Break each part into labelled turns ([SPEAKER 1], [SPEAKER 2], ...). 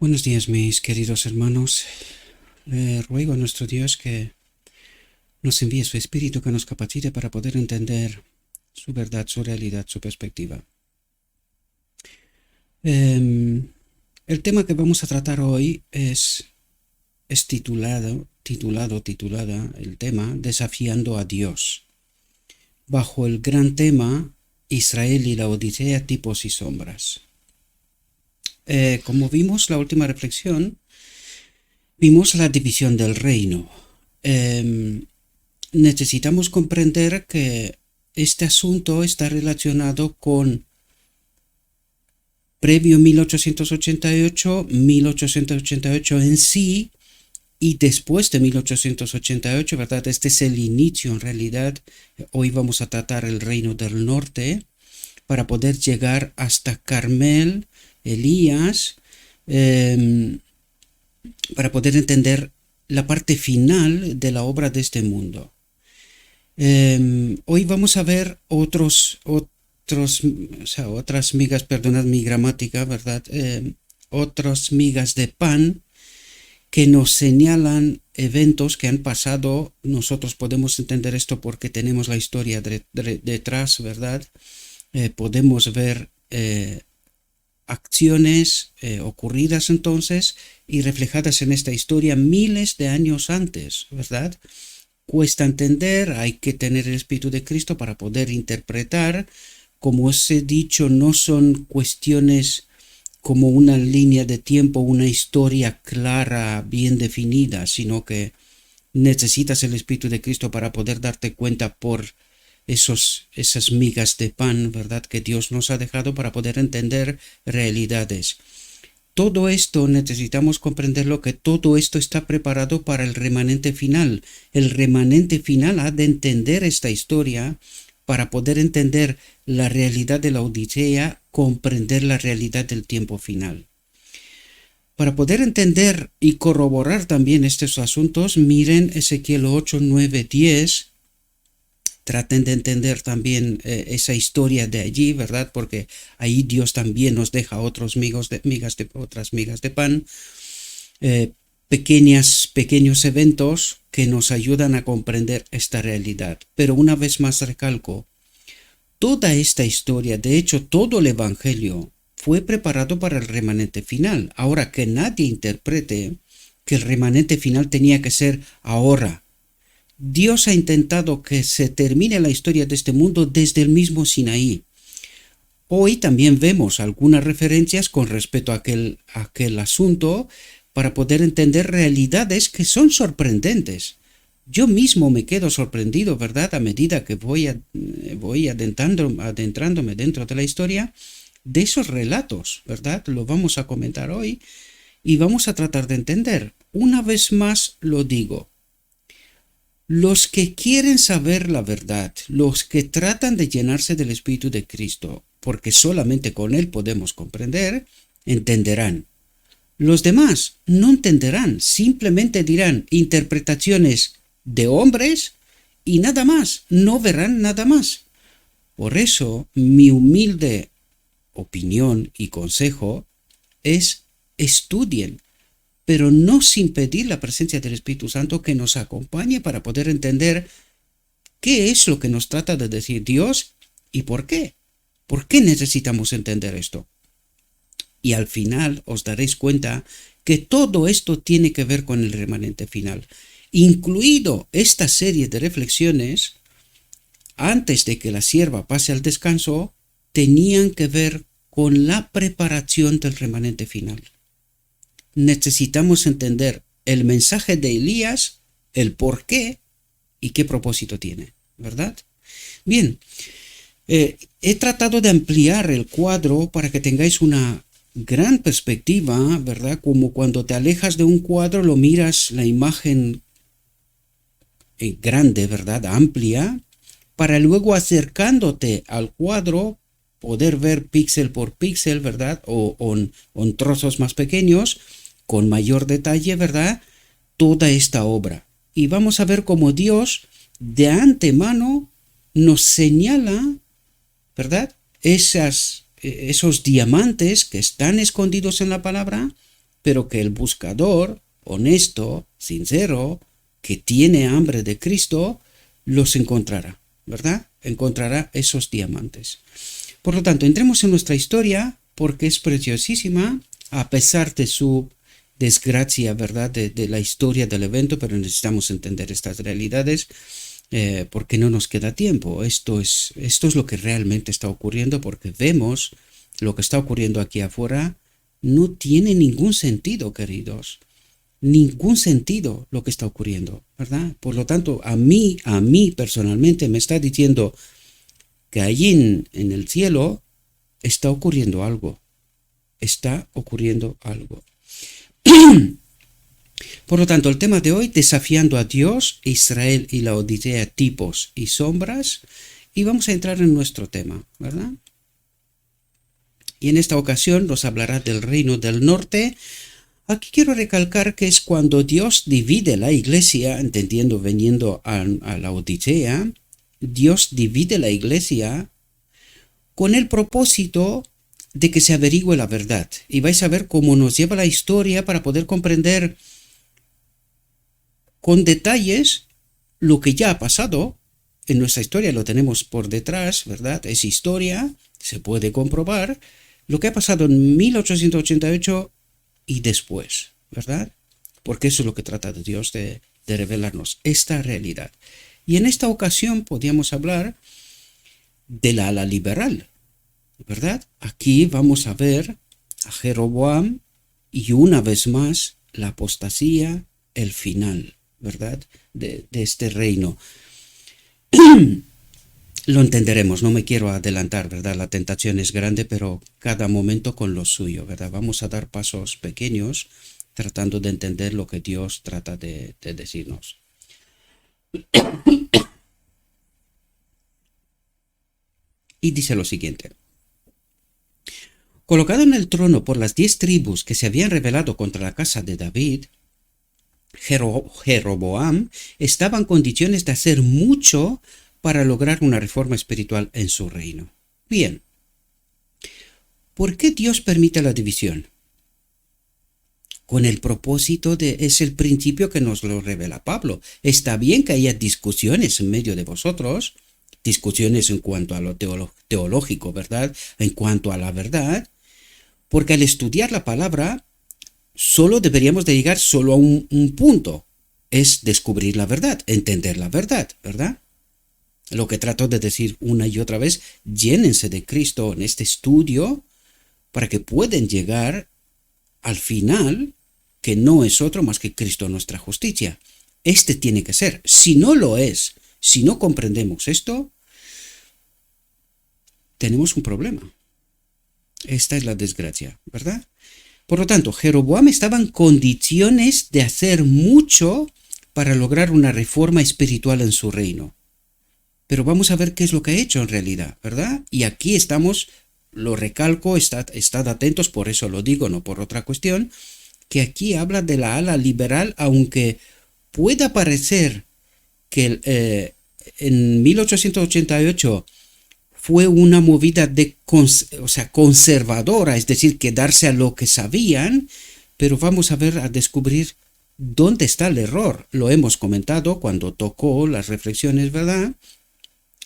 [SPEAKER 1] Buenos días, mis queridos hermanos. Le ruego a nuestro Dios que nos envíe su Espíritu, que nos capacite para poder entender su verdad, su realidad, su perspectiva. El tema que vamos a tratar hoy es titulada el tema Desafiando a Dios, bajo el gran tema Israel y la Odisea, tipos y sombras. Como vimos la última reflexión, vimos la división del reino. Necesitamos comprender que este asunto está relacionado con previo 1888, 1888 en sí y después de 1888, ¿verdad? Este es el inicio en realidad. Hoy vamos a tratar el reino del norte para poder llegar hasta Carmel, Elías, para poder entender la parte final de la obra de este mundo. Hoy vamos a ver otras migas, perdonad mi gramática, ¿verdad? Otras migas de pan que nos señalan eventos que han pasado. Nosotros podemos entender esto porque tenemos la historia detrás, ¿verdad? Podemos ver acciones ocurridas entonces y reflejadas en esta historia miles de años antes, ¿verdad? Cuesta entender, hay que tener el Espíritu de Cristo para poder interpretar. Como os he dicho, no son cuestiones como una línea de tiempo, una historia clara, bien definida, sino que necesitas el Espíritu de Cristo para poder darte cuenta por esas migas de pan, ¿verdad?, que Dios nos ha dejado para poder entender realidades. Todo esto necesitamos comprenderlo, que todo esto está preparado para el remanente final. El remanente final ha de entender esta historia para poder entender la realidad de la Odisea, comprender la realidad del tiempo final. Para poder entender y corroborar también estos asuntos, miren Ezequiel 8, 9, 10. Traten de entender también esa historia de allí, ¿verdad? Porque ahí Dios también nos deja otras migas de pan, pequeños eventos que nos ayudan a comprender esta realidad. Pero una vez más recalco, toda esta historia, de hecho todo el Evangelio, fue preparado para el remanente final. Ahora, que nadie interprete que el remanente final tenía que ser ahora. Dios ha intentado que se termine la historia de este mundo desde el mismo Sinaí. Hoy también vemos algunas referencias con respecto a aquel asunto para poder entender realidades que son sorprendentes. Yo mismo me quedo sorprendido, ¿verdad?, a medida que voy adentrándome dentro de la historia de esos relatos, ¿verdad? Lo vamos a comentar hoy y vamos a tratar de entender. Una vez más lo digo. Los que quieren saber la verdad, los que tratan de llenarse del Espíritu de Cristo, porque solamente con Él podemos comprender, entenderán. Los demás no entenderán, simplemente dirán interpretaciones de hombres y nada más, no verán nada más. Por eso, mi humilde opinión y consejo es: estudien, pero no sin pedir la presencia del Espíritu Santo que nos acompañe para poder entender qué es lo que nos trata de decir Dios y por qué. ¿Por qué necesitamos entender esto? Y al final os daréis cuenta que todo esto tiene que ver con el remanente final, incluido esta serie de reflexiones antes de que la sierva pase al descanso, tenían que ver con la preparación del remanente final. Necesitamos entender el mensaje de Elías, el por qué y qué propósito tiene, ¿verdad? Bien, he tratado de ampliar el cuadro para que tengáis una gran perspectiva, ¿verdad? Como cuando te alejas de un cuadro, lo miras la imagen grande, ¿verdad? Amplia, para luego acercándote al cuadro poder ver píxel por píxel, ¿verdad? O en trozos más pequeños, con mayor detalle, ¿verdad?, toda esta obra. Y vamos a ver cómo Dios de antemano nos señala, ¿verdad?, esos diamantes que están escondidos en la palabra pero que el buscador, honesto, sincero, que tiene hambre de Cristo, los encontrará, ¿verdad? Encontrará esos diamantes. Por lo tanto, entremos en nuestra historia porque es preciosísima, a pesar de su desgracia, ¿verdad? De la historia del evento, pero necesitamos entender estas realidades porque no nos queda tiempo. Esto es lo que realmente está ocurriendo, porque vemos lo que está ocurriendo aquí afuera. No tiene ningún sentido, queridos. Ningún sentido lo que está ocurriendo, ¿verdad? Por lo tanto, a mí personalmente me está diciendo que allí en el cielo está ocurriendo algo. Está ocurriendo algo. Por lo tanto, el tema de hoy, desafiando a Dios, Israel y la Odisea, tipos y sombras. Y vamos a entrar en nuestro tema, ¿verdad? Y en esta ocasión nos hablará del reino del norte. Aquí quiero recalcar que es cuando Dios divide la iglesia, entendiendo, veniendo a la Odisea, Dios divide la iglesia con el propósito de que se averigüe la verdad. Y vais a ver cómo nos lleva la historia para poder comprender con detalles lo que ya ha pasado. En nuestra historia lo tenemos por detrás, ¿verdad? Es historia, se puede comprobar lo que ha pasado en 1888 y después, ¿verdad? Porque eso es lo que trata de Dios, de revelarnos esta realidad. Y en esta ocasión podríamos hablar del ala liberal, ¿verdad? Aquí vamos a ver a Jeroboam y una vez más la apostasía, el final, ¿verdad? De este reino. Lo entenderemos, no me quiero adelantar, ¿verdad? La tentación es grande, pero cada momento con lo suyo, ¿verdad? Vamos a dar pasos pequeños tratando de entender lo que Dios trata de decirnos. Y dice lo siguiente. Colocado en el trono por las 10 tribus que se habían rebelado contra la casa de David, Jeroboam estaba en condiciones de hacer mucho para lograr una reforma espiritual en su reino. Bien, ¿por qué Dios permite la división? Con el propósito es el principio que nos lo revela Pablo. Está bien que haya discusiones en medio de vosotros, discusiones en cuanto a lo teológico, ¿verdad? En cuanto a la verdad, porque al estudiar la palabra solo deberíamos de llegar solo a un punto, es descubrir la verdad, entender la verdad, ¿verdad? Lo que trato de decir una y otra vez, llénense de Cristo en este estudio para que puedan llegar al final, que no es otro más que Cristo nuestra justicia. Este tiene que ser. Si no lo es, si no comprendemos esto, tenemos un problema. Esta es la desgracia, ¿verdad? Por lo tanto, Jeroboam estaba en condiciones de hacer mucho para lograr una reforma espiritual en su reino. Pero vamos a ver qué es lo que ha hecho en realidad, ¿verdad? Y aquí estamos, lo recalco, estad atentos, por eso lo digo, no por otra cuestión, que aquí habla de la ala liberal, aunque pueda parecer que en 1888 fue una movida conservadora, es decir, quedarse a lo que sabían, pero vamos a descubrir dónde está el error. Lo hemos comentado cuando tocó las reflexiones, ¿verdad?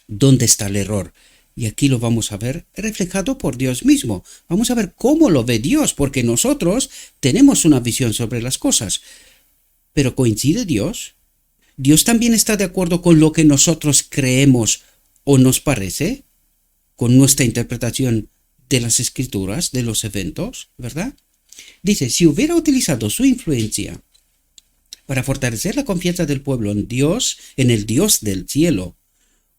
[SPEAKER 1] ¿Dónde está el error? Y aquí lo vamos a ver reflejado por Dios mismo. Vamos a ver cómo lo ve Dios, porque nosotros tenemos una visión sobre las cosas. Pero ¿coincide Dios? ¿Dios también está de acuerdo con lo que nosotros creemos o nos parece? Con nuestra interpretación de las escrituras, de los eventos, ¿verdad? Dice, si hubiera utilizado su influencia para fortalecer la confianza del pueblo en Dios, en el Dios del cielo,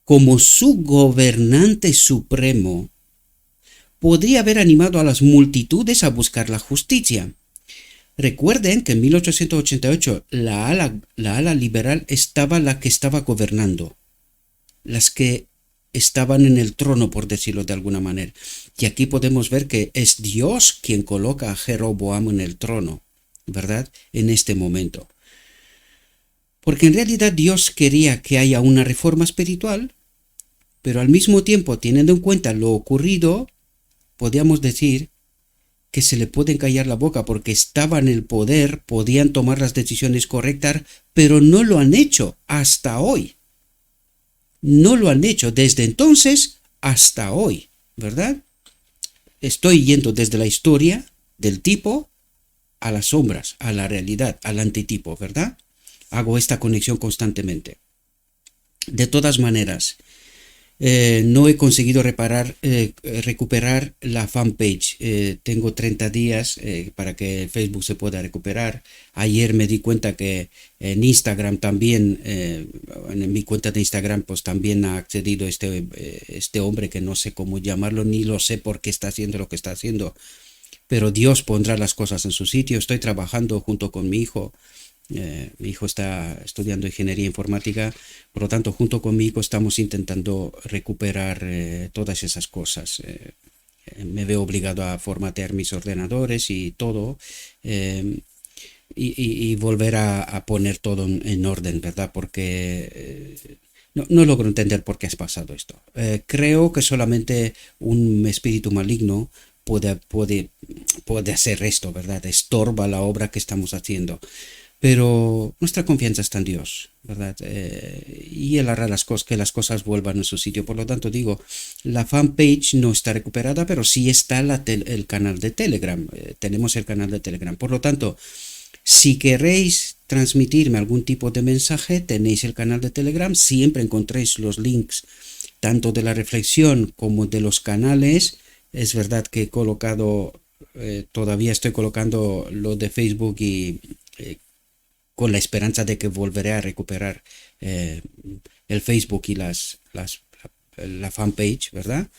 [SPEAKER 1] como su gobernante supremo, podría haber animado a las multitudes a buscar la justicia. Recuerden que en 1888 la ala liberal estaba la que estaba gobernando, las que estaban en el trono, por decirlo de alguna manera. Y aquí podemos ver que es Dios quien coloca a Jeroboam en el trono, ¿verdad? En este momento. Porque en realidad Dios quería que haya una reforma espiritual, pero al mismo tiempo, teniendo en cuenta lo ocurrido, podríamos decir que se le pueden callar la boca porque estaban en el poder, podían tomar las decisiones correctas, pero no lo han hecho hasta hoy. No lo han hecho desde entonces hasta hoy, ¿verdad? Estoy yendo desde la historia del tipo a las sombras, a la realidad, al antitipo, ¿verdad? Hago esta conexión constantemente. De todas maneras, no he conseguido recuperar la fanpage. Tengo 30 días para que Facebook se pueda recuperar. Ayer me di cuenta que en Instagram también, en mi cuenta de Instagram, pues también ha accedido este hombre que no sé cómo llamarlo, ni lo sé por qué está haciendo lo que está haciendo. Pero Dios pondrá las cosas en su sitio. Estoy trabajando junto con mi hijo. Mi hijo está estudiando ingeniería informática, por lo tanto, junto con mi hijo estamos intentando recuperar todas esas cosas. Me veo obligado a formatear mis ordenadores y todo, y volver a poner todo en orden, ¿verdad? Porque no logro entender por qué has pasado esto. Creo que solamente un espíritu maligno puede hacer esto, ¿verdad? Estorba la obra que estamos haciendo. Pero nuestra confianza está en Dios, ¿verdad? Y Él hará que las cosas vuelvan a su sitio. Por lo tanto, digo, la fanpage no está recuperada, pero sí está el canal de Telegram. Tenemos el canal de Telegram. Por lo tanto, si queréis transmitirme algún tipo de mensaje, tenéis el canal de Telegram. Siempre encontréis los links, tanto de la reflexión como de los canales. Es verdad que he colocado, todavía estoy colocando lo de Facebook y con la esperanza de que volveré a recuperar el Facebook y la fanpage, ¿verdad?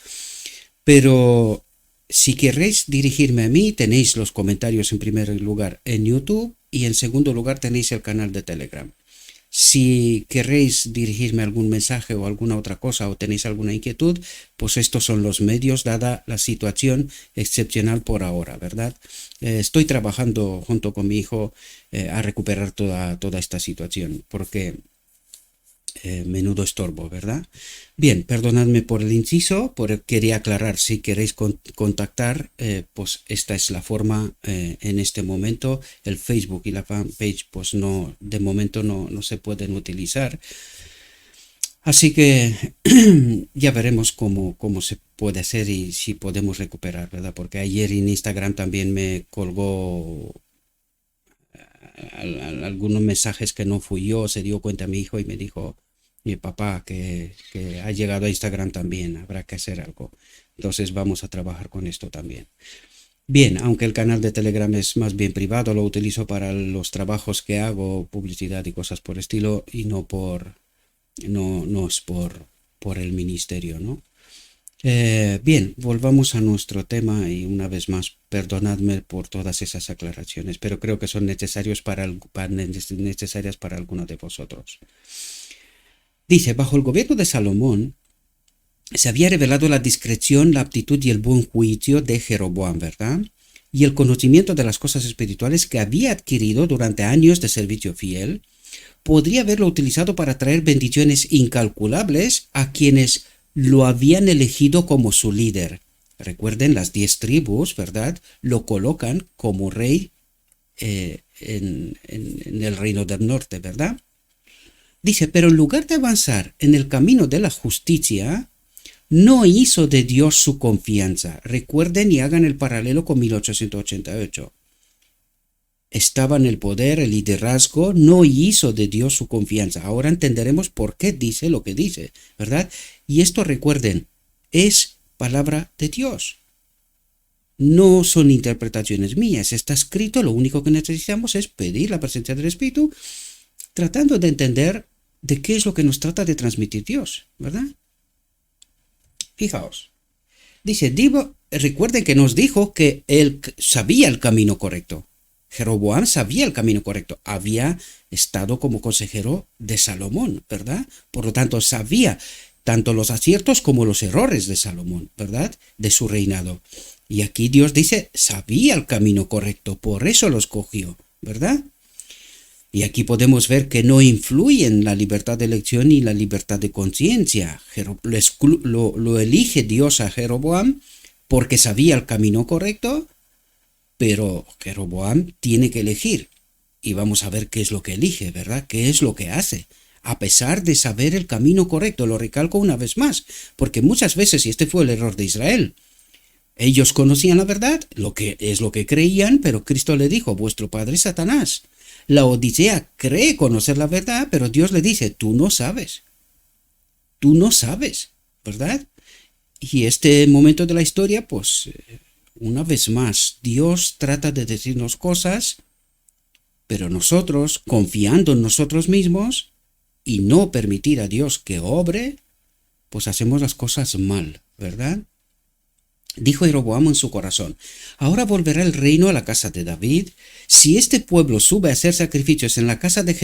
[SPEAKER 1] Pero si queréis dirigirme a mí, tenéis los comentarios en primer lugar en YouTube y en segundo lugar tenéis el canal de Telegram. Si queréis dirigirme algún mensaje o alguna otra cosa o tenéis alguna inquietud, pues estos son los medios, dada la situación excepcional por ahora, ¿verdad? Estoy trabajando junto con mi hijo a recuperar toda esta situación, porque menudo estorbo, ¿verdad? Bien, perdonadme por el inciso, quería aclarar, si queréis contactar, pues esta es la forma en este momento. El Facebook y la fanpage, pues no, de momento no se pueden utilizar. Así que ya veremos cómo se puede hacer y si podemos recuperar, ¿verdad? Porque ayer en Instagram también me colgó algunos mensajes que no fui yo, se dio cuenta mi hijo y me dijo: mi papá, que ha llegado a Instagram también, habrá que hacer algo. Entonces vamos a trabajar con esto también. Bien, aunque el canal de Telegram es más bien privado, lo utilizo para los trabajos que hago, publicidad y cosas por estilo, y no es por el ministerio, ¿no? Bien, volvamos a nuestro tema y una vez más, perdonadme por todas esas aclaraciones, pero creo que son necesarias para alguno de vosotros. Dice, bajo el gobierno de Salomón se había revelado la discreción, la aptitud y el buen juicio de Jeroboam, ¿verdad? Y el conocimiento de las cosas espirituales que había adquirido durante años de servicio fiel, podría haberlo utilizado para traer bendiciones incalculables a quienes lo habían elegido como su líder. Recuerden, las 10 tribus, ¿verdad? Lo colocan como rey en el reino del norte, ¿verdad? Dice, pero en lugar de avanzar en el camino de la justicia, no hizo de Dios su confianza. Recuerden y hagan el paralelo con 1888. Estaba en el poder, el liderazgo, no hizo de Dios su confianza. Ahora entenderemos por qué dice lo que dice, ¿verdad? Y esto, recuerden, es palabra de Dios. No son interpretaciones mías, está escrito, lo único que necesitamos es pedir la presencia del Espíritu, tratando de entender de qué es lo que nos trata de transmitir Dios, ¿verdad? Fijaos. Dice, recuerden que nos dijo que él sabía el camino correcto. Jeroboam sabía el camino correcto. Había estado como consejero de Salomón, ¿verdad? Por lo tanto, sabía tanto los aciertos como los errores de Salomón, ¿verdad? De su reinado. Y aquí Dios dice, sabía el camino correcto, por eso lo escogió, ¿verdad? Y aquí podemos ver que no influyen la libertad de elección y la libertad de conciencia. Lo elige Dios a Jeroboam porque sabía el camino correcto, pero Jeroboam tiene que elegir. Y vamos a ver qué es lo que elige, ¿verdad? ¿Qué es lo que hace? A pesar de saber el camino correcto, lo recalco una vez más, porque muchas veces, y este fue el error de Israel, ellos conocían la verdad, lo que creían, pero Cristo le dijo, vuestro padre es Satanás. La Odisea cree conocer la verdad, pero Dios le dice, tú no sabes, ¿verdad? Y este momento de la historia, pues, una vez más, Dios trata de decirnos cosas, pero nosotros, confiando en nosotros mismos y no permitir a Dios que obre, pues hacemos las cosas mal, ¿verdad? Dijo Jeroboam en su corazón, ahora volverá el reino a la casa de David. Si este pueblo sube a hacer sacrificios en la casa de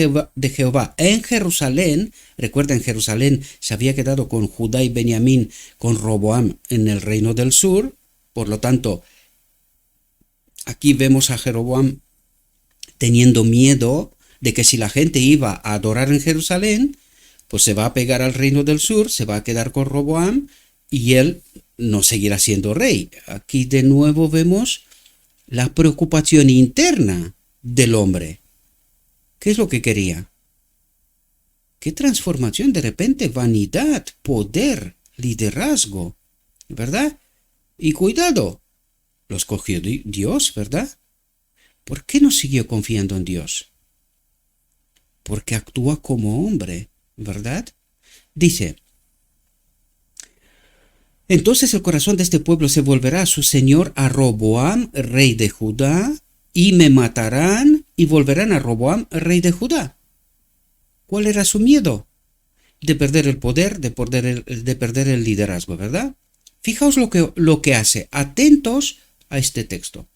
[SPEAKER 1] Jehová en Jerusalén, recuerda, en Jerusalén se había quedado con Judá y Benjamín, con Roboam en el reino del sur, por lo tanto, aquí vemos a Jeroboam teniendo miedo de que si la gente iba a adorar en Jerusalén, pues se va a pegar al reino del sur, se va a quedar con Roboam y él no seguirá siendo rey. Aquí de nuevo vemos la preocupación interna del hombre. ¿Qué es lo que quería? ¿Qué transformación? De repente, vanidad, poder, liderazgo, ¿verdad? Y cuidado, lo escogió Dios, ¿verdad? ¿Por qué no siguió confiando en Dios? Porque actúa como hombre, ¿verdad? Dice, entonces el corazón de este pueblo se volverá a su señor, a Roboam, rey de Judá, y me matarán y volverán a Roboam, rey de Judá. ¿Cuál era su miedo? De perder el poder, de perder el liderazgo, ¿verdad? Fijaos lo que hace. Atentos a este texto.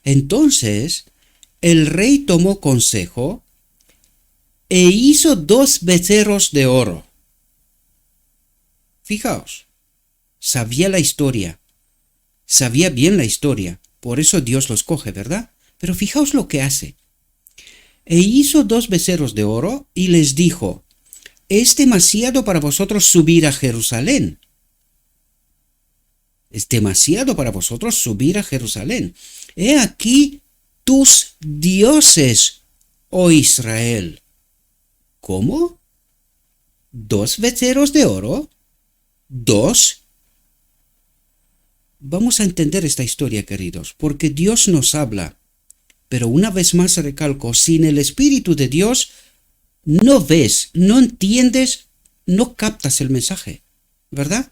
[SPEAKER 1] Entonces el rey tomó consejo e hizo 2 becerros de oro. Fijaos, sabía la historia, sabía bien la historia, por eso Dios los coge, ¿verdad? Pero fijaos lo que hace. E hizo 2 becerros de oro y les dijo, es demasiado para vosotros subir a Jerusalén. Es demasiado para vosotros subir a Jerusalén. He aquí tus dioses, oh Israel. ¿Cómo? 2 becerros de oro. 2. Vamos a entender esta historia, queridos, porque Dios nos habla. Pero una vez más recalco, sin el Espíritu de Dios, no ves, no entiendes, no captas el mensaje, ¿verdad?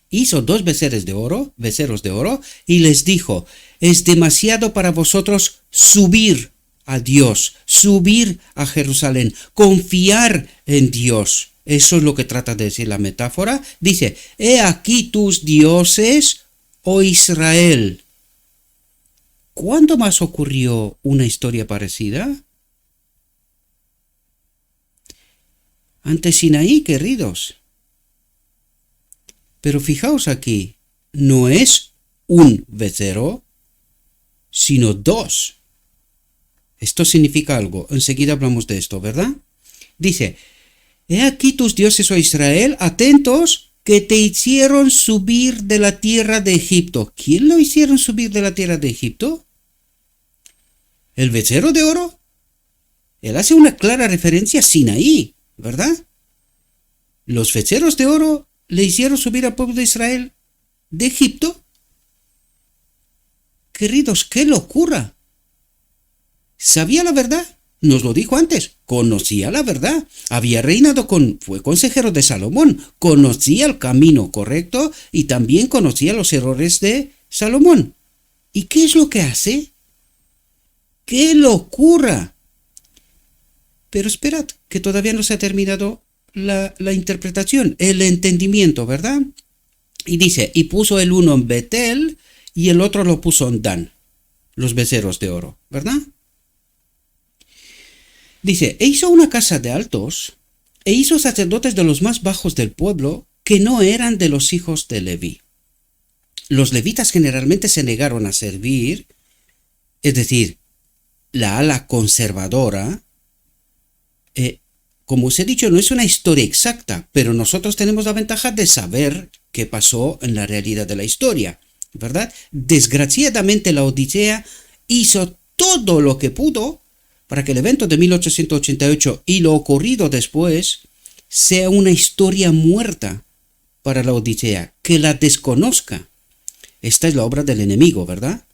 [SPEAKER 1] Hizo 2 becerros de oro, y les dijo, es demasiado para vosotros subir a Dios, subir a Jerusalén, confiar en Dios. Eso es lo que trata de decir la metáfora. Dice, he aquí tus dioses, oh Israel. ¿Cuándo más ocurrió una historia parecida? Ante Sinaí, queridos. Pero fijaos aquí, no es un becerro, sino 2. Esto significa algo. Enseguida hablamos de esto, ¿verdad? Dice, he aquí tus dioses, oh Israel, atentos, que te hicieron subir de la tierra de Egipto. ¿Quién lo hicieron subir de la tierra de Egipto? ¿El becerro de oro? Él hace una clara referencia a Sinaí, ¿verdad? Los becerros de oro le hicieron subir al pueblo de Israel de Egipto. Queridos, ¡qué locura! ¿Sabía la verdad? Nos lo dijo antes, conocía la verdad, había reinado fue consejero de Salomón, conocía el camino correcto y también conocía los errores de Salomón. ¿Y qué es lo que hace? ¡Qué locura! Pero esperad, que todavía no se ha terminado la interpretación, el entendimiento, ¿verdad? Y dice, y puso el uno en Betel y el otro lo puso en Dan, los becerros de oro, ¿verdad? Dice, e hizo una casa de altos, e hizo sacerdotes de los más bajos del pueblo, que no eran de los hijos de Leví. Los levitas generalmente se negaron a servir, es decir, la ala conservadora. Como os he dicho, no es una historia exacta, pero nosotros tenemos la ventaja de saber qué pasó en la realidad de la historia. ¿verdad? Desgraciadamente la Odisea hizo todo lo que pudo para que el evento de 1888 y lo ocurrido después sea una historia muerta para la Odisea, que la desconozca. Esta es la obra del enemigo, ¿verdad?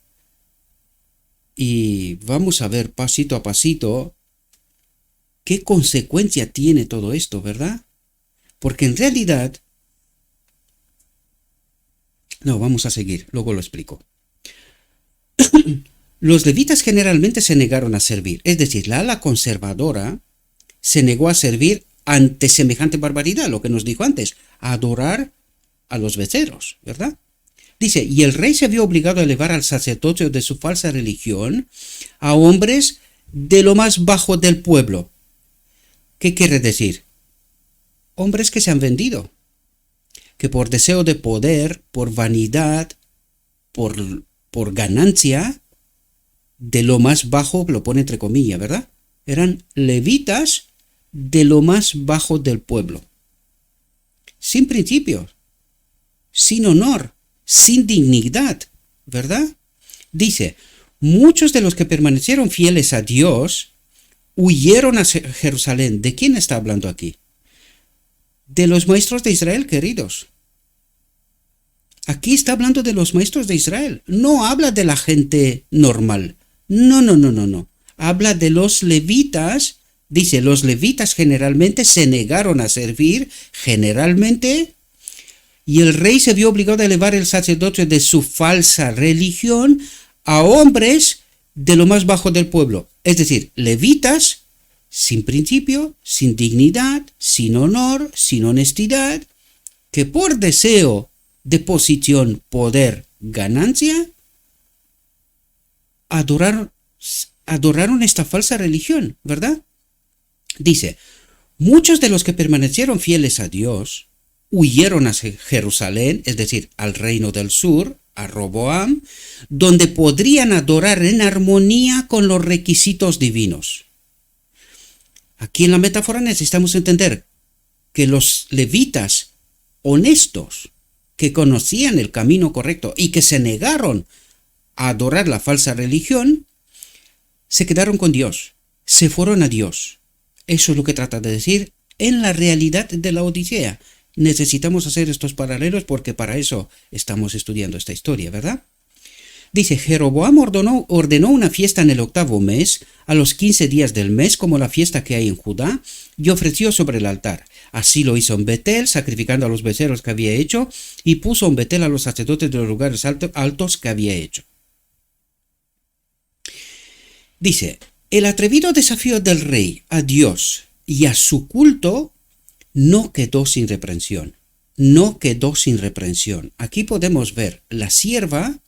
[SPEAKER 1] Y vamos a ver pasito a pasito qué consecuencia tiene todo esto, ¿verdad? Porque en realidad... No, vamos a seguir, luego lo explico. Los levitas generalmente se negaron a servir, es decir, la ala conservadora se negó a servir ante semejante barbaridad, lo que nos dijo antes, a adorar a los becerros, ¿verdad? Dice, y el rey se vio obligado a elevar al sacerdocio de su falsa religión a hombres de lo más bajo del pueblo. ¿Qué quiere decir? Hombres que se han vendido, que por deseo de poder, por vanidad, por ganancia, de lo más bajo, lo pone entre comillas, ¿verdad? Eran levitas de lo más bajo del pueblo. Sin principios, sin honor, sin dignidad, ¿verdad? Dice, muchos de los que permanecieron fieles a Dios huyeron a Jerusalén. ¿De quién está hablando aquí? De los maestros de Israel, queridos. Aquí está hablando de los maestros de Israel. No habla de la gente normal. No. Habla de los levitas. Dice, los levitas generalmente se negaron a servir, generalmente, y el rey se vio obligado a elevar el sacerdocio de su falsa religión a hombres de lo más bajo del pueblo. Es decir, levitas sin principio, sin dignidad, sin honor, sin honestidad, que por deseo de posición, poder, ganancia, adoraron esta falsa religión, ¿verdad? Dice, muchos de los que permanecieron fieles a Dios huyeron a Jerusalén, es decir, al reino del sur, a Roboam, donde podrían adorar en armonía con los requisitos divinos. Aquí en la metáfora necesitamos entender que los levitas honestos, que conocían el camino correcto y que se negaron a adorar la falsa religión, se quedaron con Dios, se fueron a Dios. Eso es lo que trata de decir en la realidad de la Odisea. Necesitamos hacer estos paralelos porque para eso estamos estudiando esta historia, ¿verdad? Dice, Jeroboam ordenó una fiesta en el 8º mes, a los 15 días del mes, como la fiesta que hay en Judá, y ofreció sobre el altar. Así lo hizo en Betel, sacrificando a los becerros que había hecho, y puso en Betel a los sacerdotes de los lugares altos que había hecho. Dice, el atrevido desafío del rey a Dios y a su culto no quedó sin reprensión. No quedó sin reprensión. Aquí podemos ver la sierva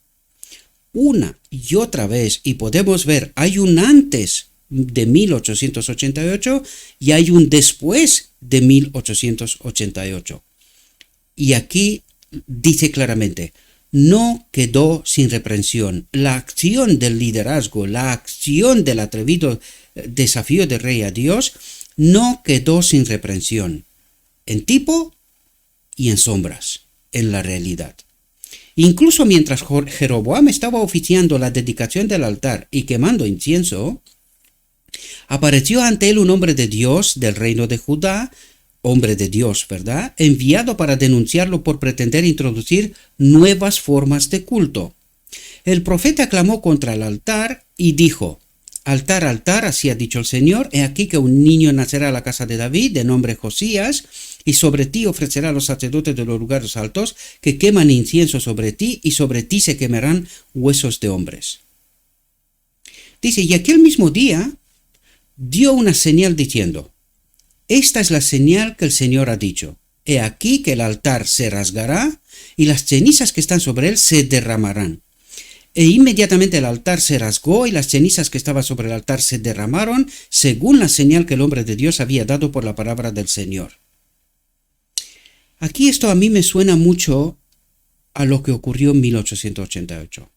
[SPEAKER 1] una y otra vez, y podemos ver, hay un antes de 1888 y hay un después de 1888. Y aquí dice claramente, no quedó sin reprensión. La acción del liderazgo, la acción del atrevido desafío del rey a Dios, no quedó sin reprensión. En tipo y en sombras, en la realidad. Incluso mientras Jeroboam estaba oficiando la dedicación del altar y quemando incienso, apareció ante él un hombre de Dios del reino de Judá, hombre de Dios, ¿verdad?, enviado para denunciarlo por pretender introducir nuevas formas de culto. El profeta clamó contra el altar y dijo, altar, altar, así ha dicho el Señor, he aquí que un niño nacerá a la casa de David, de nombre Josías, y sobre ti ofrecerá a los sacerdotes de los lugares altos, que queman incienso sobre ti, y sobre ti se quemarán huesos de hombres. Dice, y aquel mismo día dio una señal diciendo, esta es la señal que el Señor ha dicho, he aquí que el altar se rasgará, y las cenizas que están sobre él se derramarán. E inmediatamente el altar se rasgó y las cenizas que estaban sobre el altar se derramaron, según la señal que el hombre de Dios había dado por la palabra del Señor. Aquí esto a mí me suena mucho a lo que ocurrió en 1888.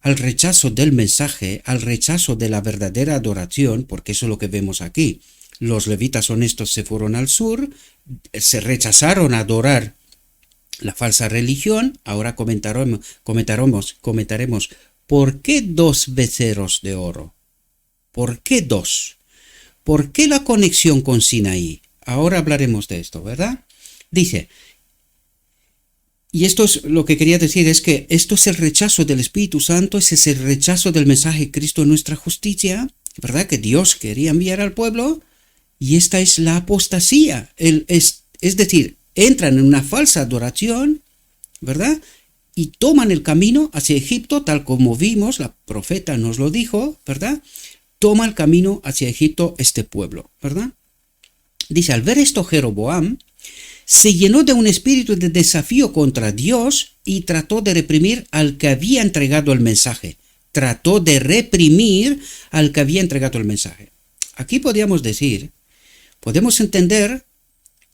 [SPEAKER 1] Al rechazo del mensaje, al rechazo de la verdadera adoración, porque eso es lo que vemos aquí. Los levitas honestos se fueron al sur, se rechazaron a adorar la falsa religión. Ahora comentaremos por qué 2 becerros de oro. ¿Por qué 2? ¿Por qué la conexión con Sinaí? Ahora hablaremos de esto, ¿verdad? Dice, y esto es lo que quería decir, es que esto es el rechazo del Espíritu Santo, ese es el rechazo del mensaje de Cristo en nuestra justicia, ¿verdad? Que Dios quería enviar al pueblo, y esta es la apostasía. Es decir, entran en una falsa adoración, ¿verdad? Y toman el camino hacia Egipto, tal como vimos, la profeta nos lo dijo, ¿verdad? Toma el camino hacia Egipto este pueblo, ¿verdad? Dice, al ver esto Jeroboam se llenó de un espíritu de desafío contra Dios y trató de reprimir al que había entregado el mensaje. Trató de reprimir al que había entregado el mensaje. Aquí podemos entender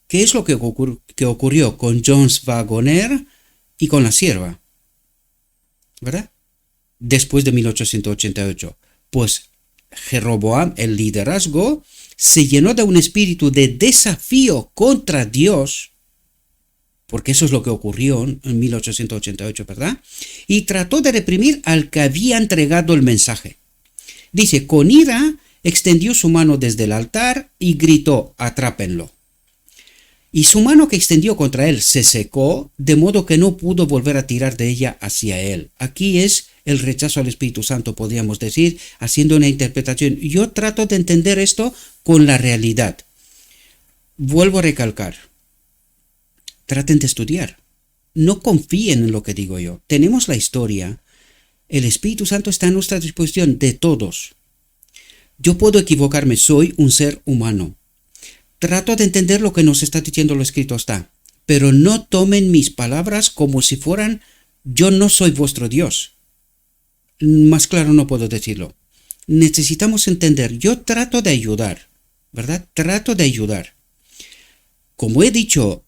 [SPEAKER 1] qué es lo que ocurrió con Jones Wagoner y con la sierva, ¿verdad? Después de 1888. Pues Jeroboam, el liderazgo, se llenó de un espíritu de desafío contra Dios, porque eso es lo que ocurrió en 1888, ¿verdad? Y trató de reprimir al que había entregado el mensaje. Dice, con ira extendió su mano desde el altar y gritó, atrápenlo. Y su mano que extendió contra él se secó, de modo que no pudo volver a tirar de ella hacia él. Aquí es el rechazo al Espíritu Santo, podríamos decir, haciendo una interpretación. Yo trato de entender esto con la realidad. Vuelvo a recalcar. Traten de estudiar. No confíen en lo que digo yo. Tenemos la historia. El Espíritu Santo está a nuestra disposición de todos. Yo puedo equivocarme, soy un ser humano. Trato de entender lo que nos está diciendo lo escrito está, pero no tomen mis palabras como si fueran yo no soy vuestro Dios. Más claro no puedo decirlo. Necesitamos entender, yo trato de ayudar, ¿verdad? Trato de ayudar. Como he dicho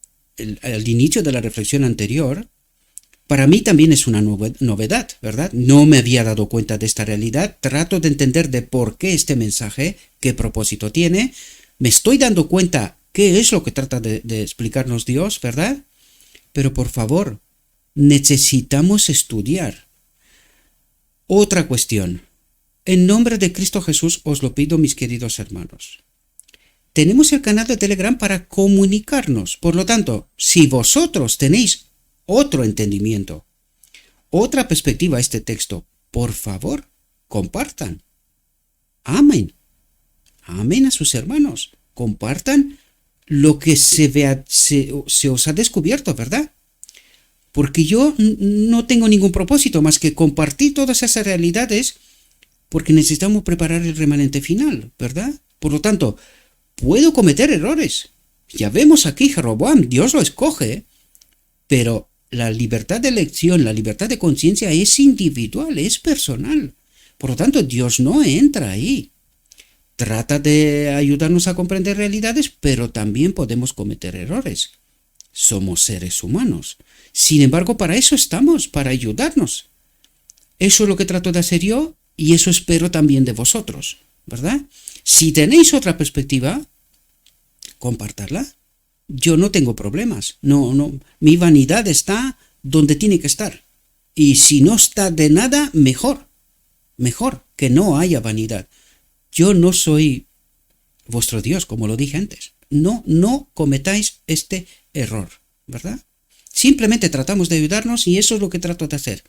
[SPEAKER 1] al inicio de la reflexión anterior, para mí también es una novedad, ¿verdad? No me había dado cuenta de esta realidad. Trato de entender de por qué este mensaje, qué propósito tiene. Me estoy dando cuenta qué es lo que trata de explicarnos Dios, ¿verdad? Pero por favor, necesitamos estudiar. Otra cuestión. En nombre de Cristo Jesús os lo pido, mis queridos hermanos. Tenemos el canal de Telegram para comunicarnos. Por lo tanto, si vosotros tenéis otro entendimiento, otra perspectiva a este texto, por favor, compartan. Amén. Amén a sus hermanos. Compartan lo que se os ha descubierto, ¿verdad? Porque yo no tengo ningún propósito más que compartir todas esas realidades porque necesitamos preparar el remanente final, ¿verdad? Por lo tanto, puedo cometer errores. Ya vemos aquí Jeroboam, Dios lo escoge, pero la libertad de elección, la libertad de conciencia es individual, es personal. Por lo tanto, Dios no entra ahí. Trata de ayudarnos a comprender realidades, pero también podemos cometer errores. Somos seres humanos. Sin embargo, para eso estamos, para ayudarnos. Eso es lo que trato de hacer yo y eso espero también de vosotros, ¿verdad? Si tenéis otra perspectiva, compartadla. Yo no tengo problemas. No, mi vanidad está donde tiene que estar. Y si no está de nada, mejor. Mejor que no haya vanidad. Yo no soy vuestro Dios, como lo dije antes. No cometáis este error, ¿verdad? Simplemente tratamos de ayudarnos y eso es lo que trato de hacer.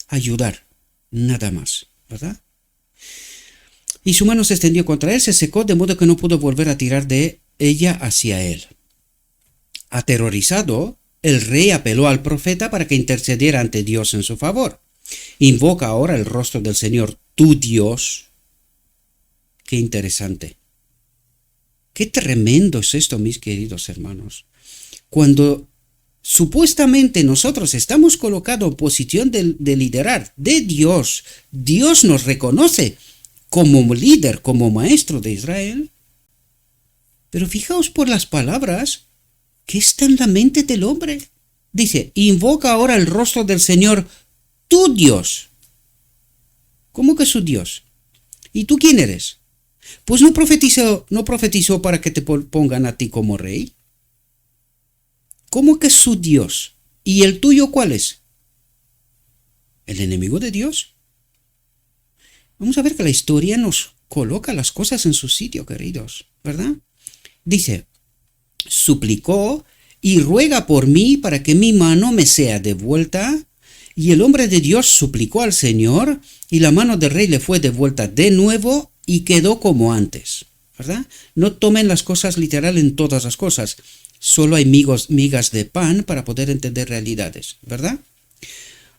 [SPEAKER 1] Ayudar, nada más, ¿verdad? Y su mano se extendió contra él, se secó, de modo que no pudo volver a tirar de ella hacia él. Aterrorizado, el rey apeló al profeta para que intercediera ante Dios en su favor. Invoca ahora el rostro del Señor, tu Dios. Qué interesante. Qué tremendo es esto, mis queridos hermanos. Cuando supuestamente nosotros estamos colocados en posición de liderar de Dios, Dios nos reconoce como líder, como maestro de Israel. Pero fijaos por las palabras que está en la mente del hombre. Dice, invoca ahora el rostro del Señor, tu Dios. ¿Cómo que su Dios? ¿Y tú quién eres? Pues no profetizó para que te pongan a ti como rey. ¿Cómo que su Dios? ¿Y el tuyo cuál es? ¿El enemigo de Dios? Vamos a ver que la historia nos coloca las cosas en su sitio, queridos, ¿verdad? Dice, suplicó y ruega por mí para que mi mano me sea devuelta. Y el hombre de Dios suplicó al Señor, y la mano del rey le fue devuelta de nuevo y quedó como antes, ¿verdad? No tomen las cosas literal en todas las cosas. Solo hay migas de pan para poder entender realidades, ¿verdad?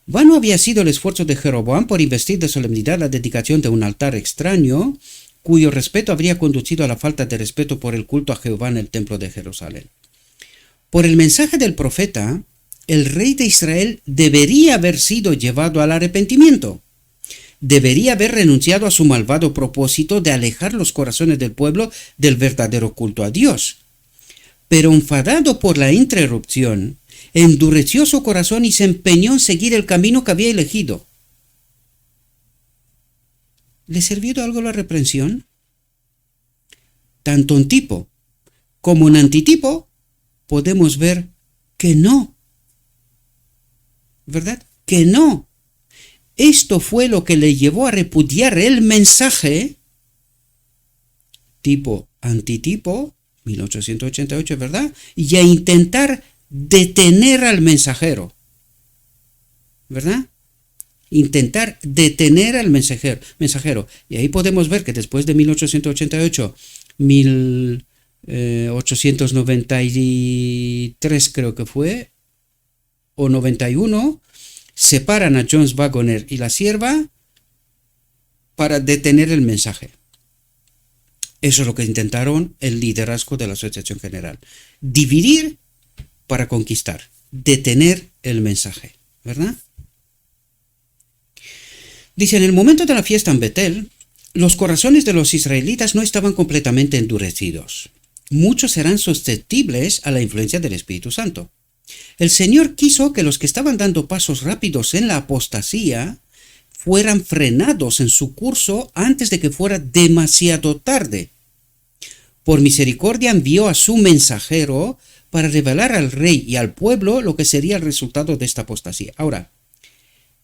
[SPEAKER 1] Vano había sido el esfuerzo de Jeroboam por investir de solemnidad la dedicación de un altar extraño, cuyo respeto habría conducido a la falta de respeto por el culto a Jehová en el templo de Jerusalén. Por el mensaje del profeta, el rey de Israel debería haber sido llevado al arrepentimiento. Debería haber renunciado a su malvado propósito de alejar los corazones del pueblo del verdadero culto a Dios. Pero enfadado por la interrupción, endureció su corazón y se empeñó en seguir el camino que había elegido. ¿Le sirvió de algo la reprensión? Tanto un tipo como un antitipo podemos ver que no. ¿Verdad? Que no. Esto fue lo que le llevó a repudiar el mensaje, tipo antitipo, 1888, ¿verdad? Y a intentar detener al mensajero, ¿verdad? Intentar detener al mensajero. Y ahí podemos ver que después de 1888, 1893 creo que fue, o 91, separan a Jones Wagoner y la sierva para detener el mensaje. Eso es lo que intentaron el liderazgo de la Asociación General. Dividir para conquistar. Detener el mensaje. ¿Verdad? Dice, en el momento de la fiesta en Betel, los corazones de los israelitas no estaban completamente endurecidos. Muchos eran susceptibles a la influencia del Espíritu Santo. El Señor quiso que los que estaban dando pasos rápidos en la apostasía fueran frenados en su curso antes de que fuera demasiado tarde. Por misericordia envió a su mensajero para revelar al rey y al pueblo lo que sería el resultado de esta apostasía. Ahora,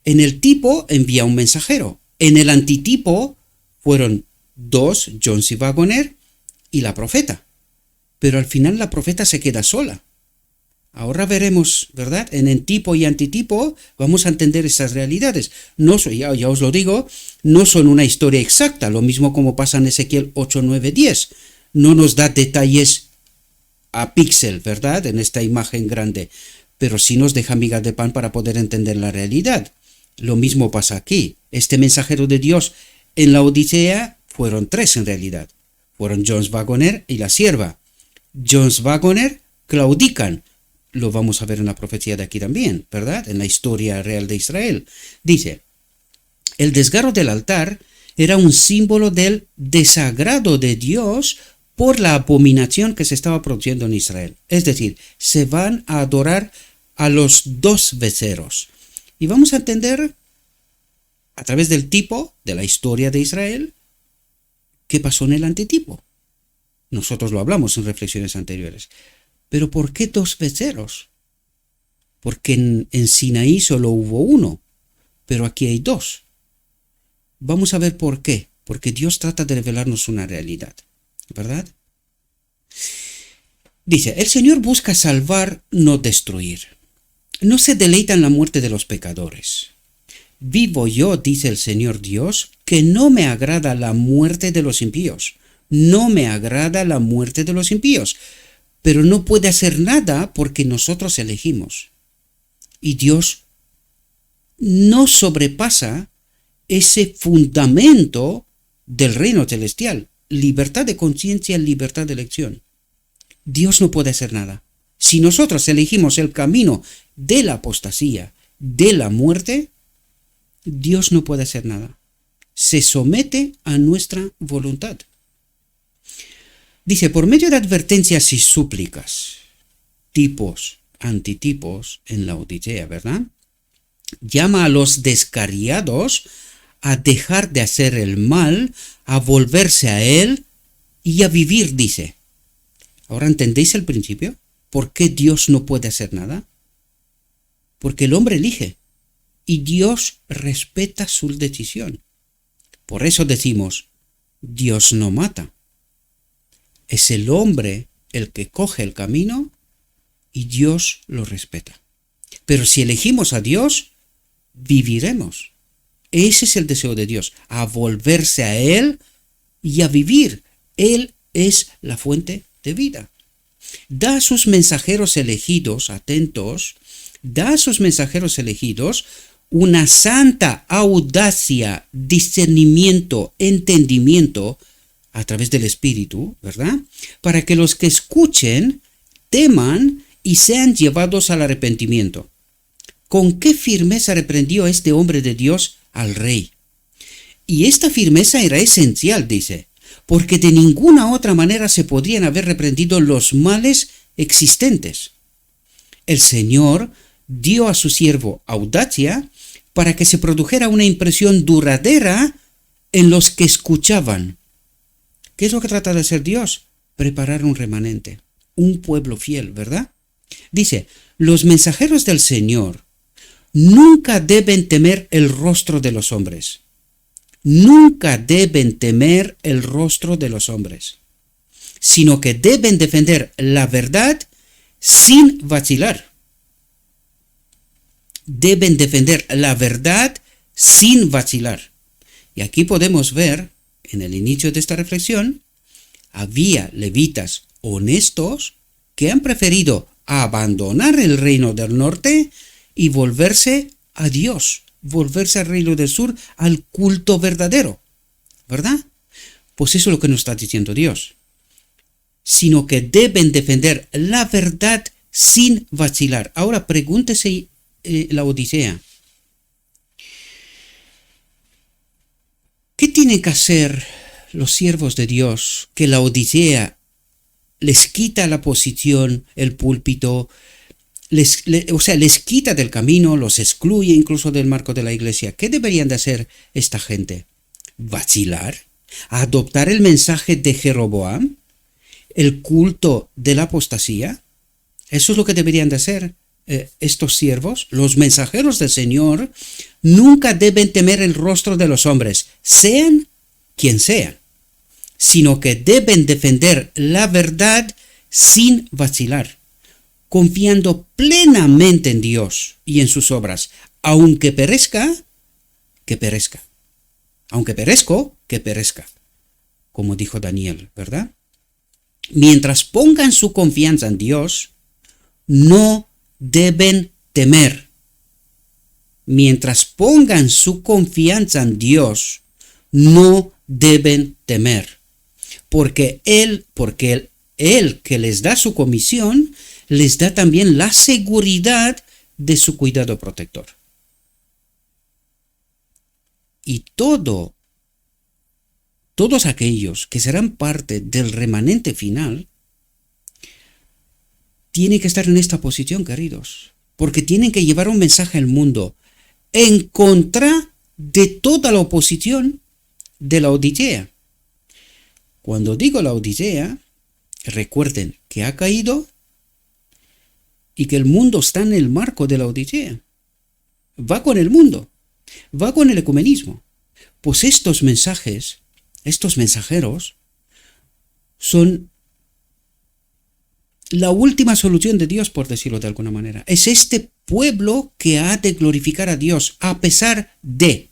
[SPEAKER 1] en el tipo envía un mensajero. En el antitipo fueron dos, Jones y Wagoner, y la profeta. Pero al final la profeta se queda sola. Ahora veremos, ¿verdad? En el tipo y antitipo vamos a entender esas realidades. No soy, ya os lo digo, no son una historia exacta, lo mismo como pasa en Ezequiel 8, 9, 10. No nos da detalles a píxel, ¿verdad? En esta imagen grande, pero sí nos deja migas de pan para poder entender la realidad. Lo mismo pasa aquí. Este mensajero de Dios en la Odisea fueron tres en realidad. Fueron Jones Wagoner y la sierva. Jones Wagoner claudican. Lo vamos a ver en la profecía de aquí también, ¿verdad? En la historia real de Israel. Dice, el desgarro del altar era un símbolo del desagrado de Dios por la abominación que se estaba produciendo en Israel. Es decir, se van a adorar a los dos becerros. Y vamos a entender, a través del tipo de la historia de Israel, qué pasó en el antitipo. Nosotros lo hablamos en reflexiones anteriores. Pero ¿por qué dos becerros? Porque en Sinaí solo hubo uno, pero aquí hay dos. Vamos a ver por qué. Porque Dios trata de revelarnos una realidad, ¿verdad? Dice, el Señor busca salvar, no destruir. No se deleita en la muerte de los pecadores. Vivo yo, dice el Señor Dios, que no me agrada la muerte de los impíos. No me agrada la muerte de los impíos. Pero no puede hacer nada porque nosotros elegimos. Y Dios no sobrepasa ese fundamento del reino celestial. Libertad de conciencia, libertad de elección. Dios no puede hacer nada. Si nosotros elegimos el camino de la apostasía, de la muerte, Dios no puede hacer nada. Se somete a nuestra voluntad. Dice, por medio de advertencias y súplicas, tipos, antitipos en la Odisea, ¿verdad? Llama a los descarriados a dejar de hacer el mal, a volverse a él y a vivir, dice. ¿Ahora entendéis el principio? ¿Por qué Dios no puede hacer nada? porque el hombre elige y Dios respeta su decisión. Por eso decimos, Dios no mata. Es el hombre el que coge el camino y Dios lo respeta. Pero si elegimos a Dios, viviremos. Ese es el deseo de Dios, a volverse a Él y a vivir. Él es la fuente de vida. Da a sus mensajeros elegidos, atentos, da a sus mensajeros elegidos una santa audacia, discernimiento, entendimiento a través del Espíritu, ¿verdad? Para que los que escuchen teman y sean llevados al arrepentimiento. ¿Con qué firmeza reprendió este hombre de Dios al rey? Y esta firmeza era esencial, dice, porque de ninguna otra manera se podrían haber reprendido los males existentes. El Señor dio a su siervo audacia para que se produjera una impresión duradera en los que escuchaban. ¿Qué es lo que trata de hacer Dios? Preparar un remanente, un pueblo fiel, ¿verdad? Dice, los mensajeros del Señor nunca deben temer el rostro de los hombres. Nunca deben temer el rostro de los hombres, sino que deben defender la verdad sin vacilar. Deben defender la verdad sin vacilar. Y aquí podemos ver, en el inicio de esta reflexión, había levitas honestos que han preferido abandonar el reino del norte y volverse a Dios, volverse al reino del sur, al culto verdadero, ¿verdad? Pues eso es lo que nos está diciendo Dios. Sino que deben defender la verdad sin vacilar. Ahora pregúntese la Odisea. ¿Qué tienen que hacer los siervos de Dios que la Odisea les quita la posición, el púlpito, les quita del camino, los excluye incluso del marco de la iglesia? ¿Qué deberían de hacer esta gente? ¿Vacilar? ¿Adoptar el mensaje de Jeroboam? ¿El culto de la apostasía? Eso es lo que deberían de hacer estos siervos. Los mensajeros del Señor nunca deben temer el rostro de los hombres, sean quien sean, sino que deben defender la verdad sin vacilar, confiando plenamente en Dios y en sus obras. Aunque perezca, que perezca. Aunque perezco, que perezca. Como dijo Daniel, ¿verdad? Mientras pongan su confianza en Dios, no deben temer. Mientras pongan su confianza en Dios, no deben temer. Porque Él que les da su comisión, les da también la seguridad de su cuidado protector. Y todos aquellos que serán parte del remanente final, tienen que estar en esta posición, queridos, porque tienen que llevar un mensaje al mundo en contra de toda la oposición de la Odisea. Cuando digo la Odisea, recuerden que ha caído y que el mundo está en el marco de la Odisea. Va con el mundo, va con el ecumenismo. Pues estos mensajes, estos mensajeros, son la última solución de Dios, por decirlo de alguna manera. Es este pueblo que ha de glorificar a Dios a pesar de...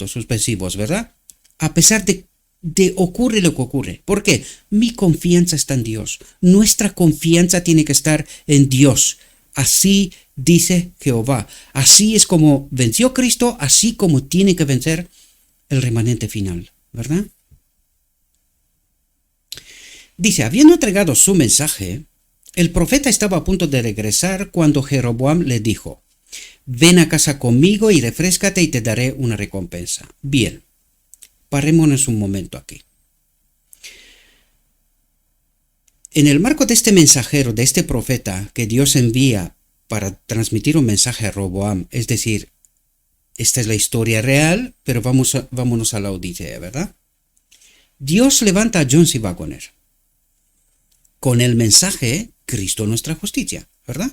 [SPEAKER 1] suspensivos, ¿verdad? A pesar de ocurre lo que ocurre. ¿Por qué? Mi confianza está en Dios. Nuestra confianza tiene que estar en Dios. Así dice Jehová. Así es como venció Cristo, así como tiene que vencer el remanente final, ¿verdad? Dice, habiendo entregado su mensaje, el profeta estaba a punto de regresar cuando Jeroboam le dijo, ven a casa conmigo y refréscate y te daré una recompensa. Bien, parémonos un momento aquí. En el marco de este mensajero, de este profeta que Dios envía para transmitir un mensaje a Roboam, es decir, esta es la historia real, pero vámonos a la Odisea, ¿verdad? Dios levanta a John C. Waggoner con el mensaje Cristo nuestra justicia. ¿verdad?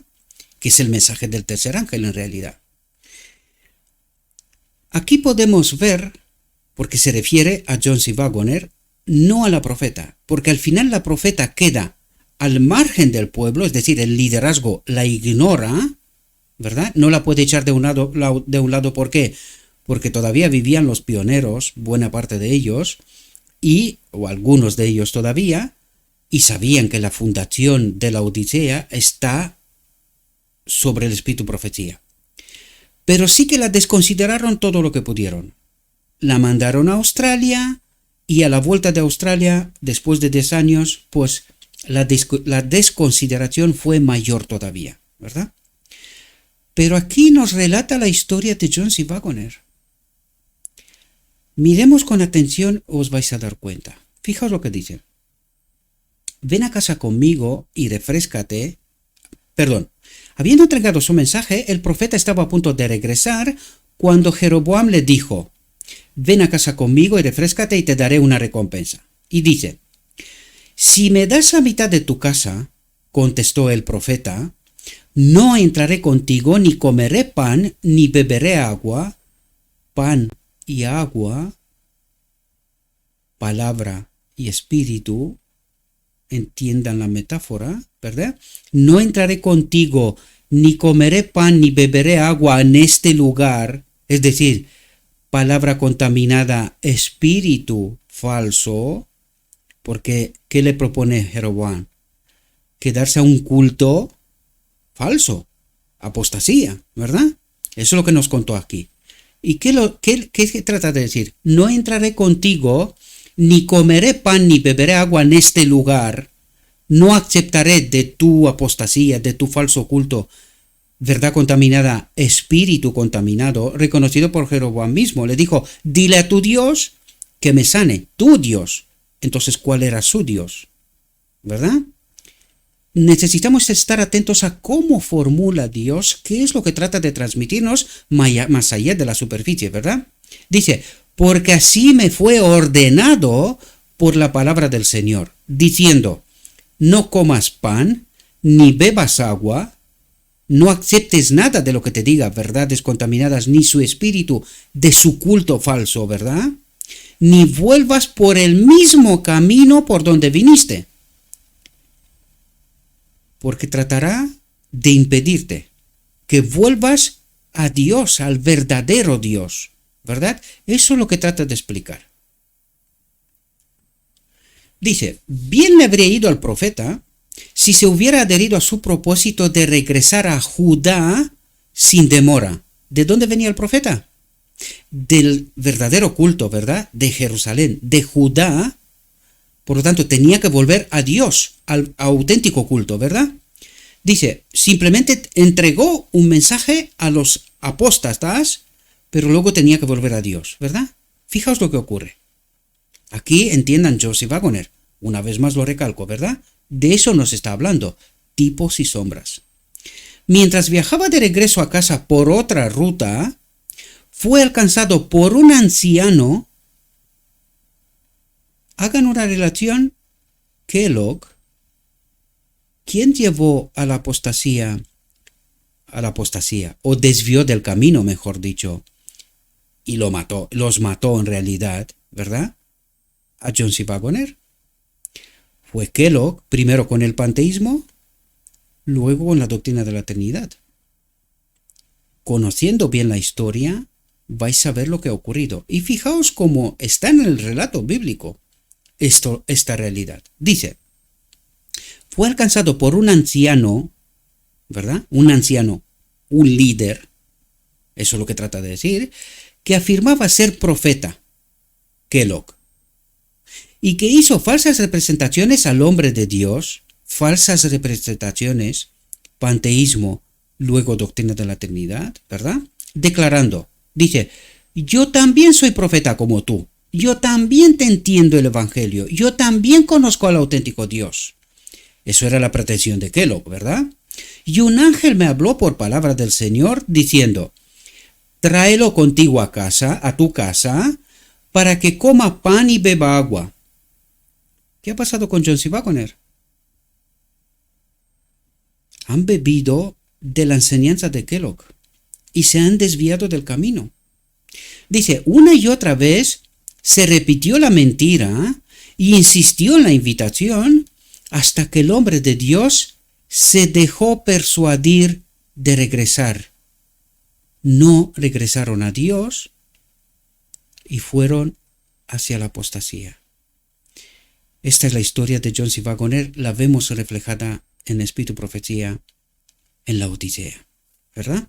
[SPEAKER 1] Que es el mensaje del tercer ángel en realidad. Aquí podemos ver, porque se refiere a John C. Waggoner, no a la profeta, porque al final la profeta queda al margen del pueblo, es decir, el liderazgo la ignora, ¿verdad? No la puede echar de un lado, ¿por qué? Porque todavía vivían los pioneros, buena parte de ellos, o algunos de ellos todavía, y sabían que la fundación de la Odisea está sobre el espíritu profecía. Pero sí que la desconsideraron todo lo que pudieron. La mandaron a Australia y a la vuelta de Australia, después de 10 años, pues la desconsideración fue mayor todavía, ¿verdad? Pero aquí nos relata la historia de John C. Waggoner. Miremos con atención, os vais a dar cuenta. Fijaos lo que dice. Ven a casa conmigo y refréscate. Perdón. Habiendo entregado su mensaje, el profeta estaba a punto de regresar cuando Jeroboam le dijo: ven a casa conmigo y refréscate y te daré una recompensa. Y dice: si me das la mitad de tu casa, contestó el profeta, no entraré contigo, ni comeré pan, ni beberé agua. Pan y agua, palabra y espíritu, entiendan la metáfora, ¿verdad? No entraré contigo, ni comeré pan, ni beberé agua en este lugar, es decir, palabra contaminada, espíritu falso, porque ¿qué le propone Jeroboam? Quedarse a un culto falso, apostasía, ¿verdad? Eso es lo que nos contó aquí. ¿Y qué trata de decir? No entraré contigo, ni comeré pan, ni beberé agua en este lugar. No aceptaré de tu apostasía, de tu falso culto, verdad contaminada, espíritu contaminado, reconocido por Jeroboam mismo. Le dijo: dile a tu Dios que me sane, tu Dios. Entonces, ¿cuál era su Dios? ¿Verdad? Necesitamos estar atentos a cómo formula Dios, qué es lo que trata de transmitirnos más allá de la superficie, ¿verdad? Dice: porque así me fue ordenado por la palabra del Señor, diciendo: no comas pan, ni bebas agua, no aceptes nada de lo que te diga verdades contaminadas, ni su espíritu de su culto falso, ¿verdad? Ni vuelvas por el mismo camino por donde viniste, porque tratará de impedirte que vuelvas a Dios, al verdadero Dios, ¿verdad? Eso es lo que trata de explicar. Dice: bien le habría ido al profeta si se hubiera adherido a su propósito de regresar a Judá sin demora. ¿De dónde venía el profeta? Del verdadero culto, ¿verdad? De Jerusalén, de Judá. Por lo tanto, tenía que volver a Dios, al auténtico culto, ¿verdad? Dice, simplemente entregó un mensaje a los apóstatas, pero luego tenía que volver a Dios, ¿verdad? Fijaos lo que ocurre. Aquí entiendan John C. Waggoner, una vez más lo recalco, ¿verdad? De eso nos está hablando, tipos y sombras. Mientras viajaba de regreso a casa por otra ruta, fue alcanzado por un anciano. Hagan una relación. Kellogg, ¿quién llevó a la apostasía? O desvió del camino, mejor dicho, y los mató en realidad, ¿verdad? A John C. Waggoner. Fue Kellogg, primero con el panteísmo, luego con la doctrina de la Trinidad. Conociendo bien la historia, vais a ver lo que ha ocurrido. Y fijaos cómo está en el relato bíblico esta realidad. Dice, fue alcanzado por un anciano, ¿verdad? Un anciano, un líder, eso es lo que trata de decir, que afirmaba ser profeta, Kellogg, y que hizo falsas representaciones al hombre de Dios, falsas representaciones, panteísmo, luego doctrina de la Trinidad, ¿verdad? Declarando, dice, yo también soy profeta como tú, yo también te entiendo el Evangelio, yo también conozco al auténtico Dios. Eso era la pretensión de Kellogg, ¿verdad? Y un ángel me habló por palabra del Señor, diciendo, tráelo contigo a tu casa, para que coma pan y beba agua. ¿Qué ha pasado con John C. Waggoner? han bebido de la enseñanza de Kellogg y se han desviado del camino. Dice, una y otra vez se repitió la mentira y insistió en la invitación hasta que el hombre de Dios se dejó persuadir de regresar. No regresaron a Dios y fueron hacia la apostasía. Esta es la historia de John C. Waggoner, la vemos reflejada en Espíritu y Profecía en la Odisea, ¿verdad?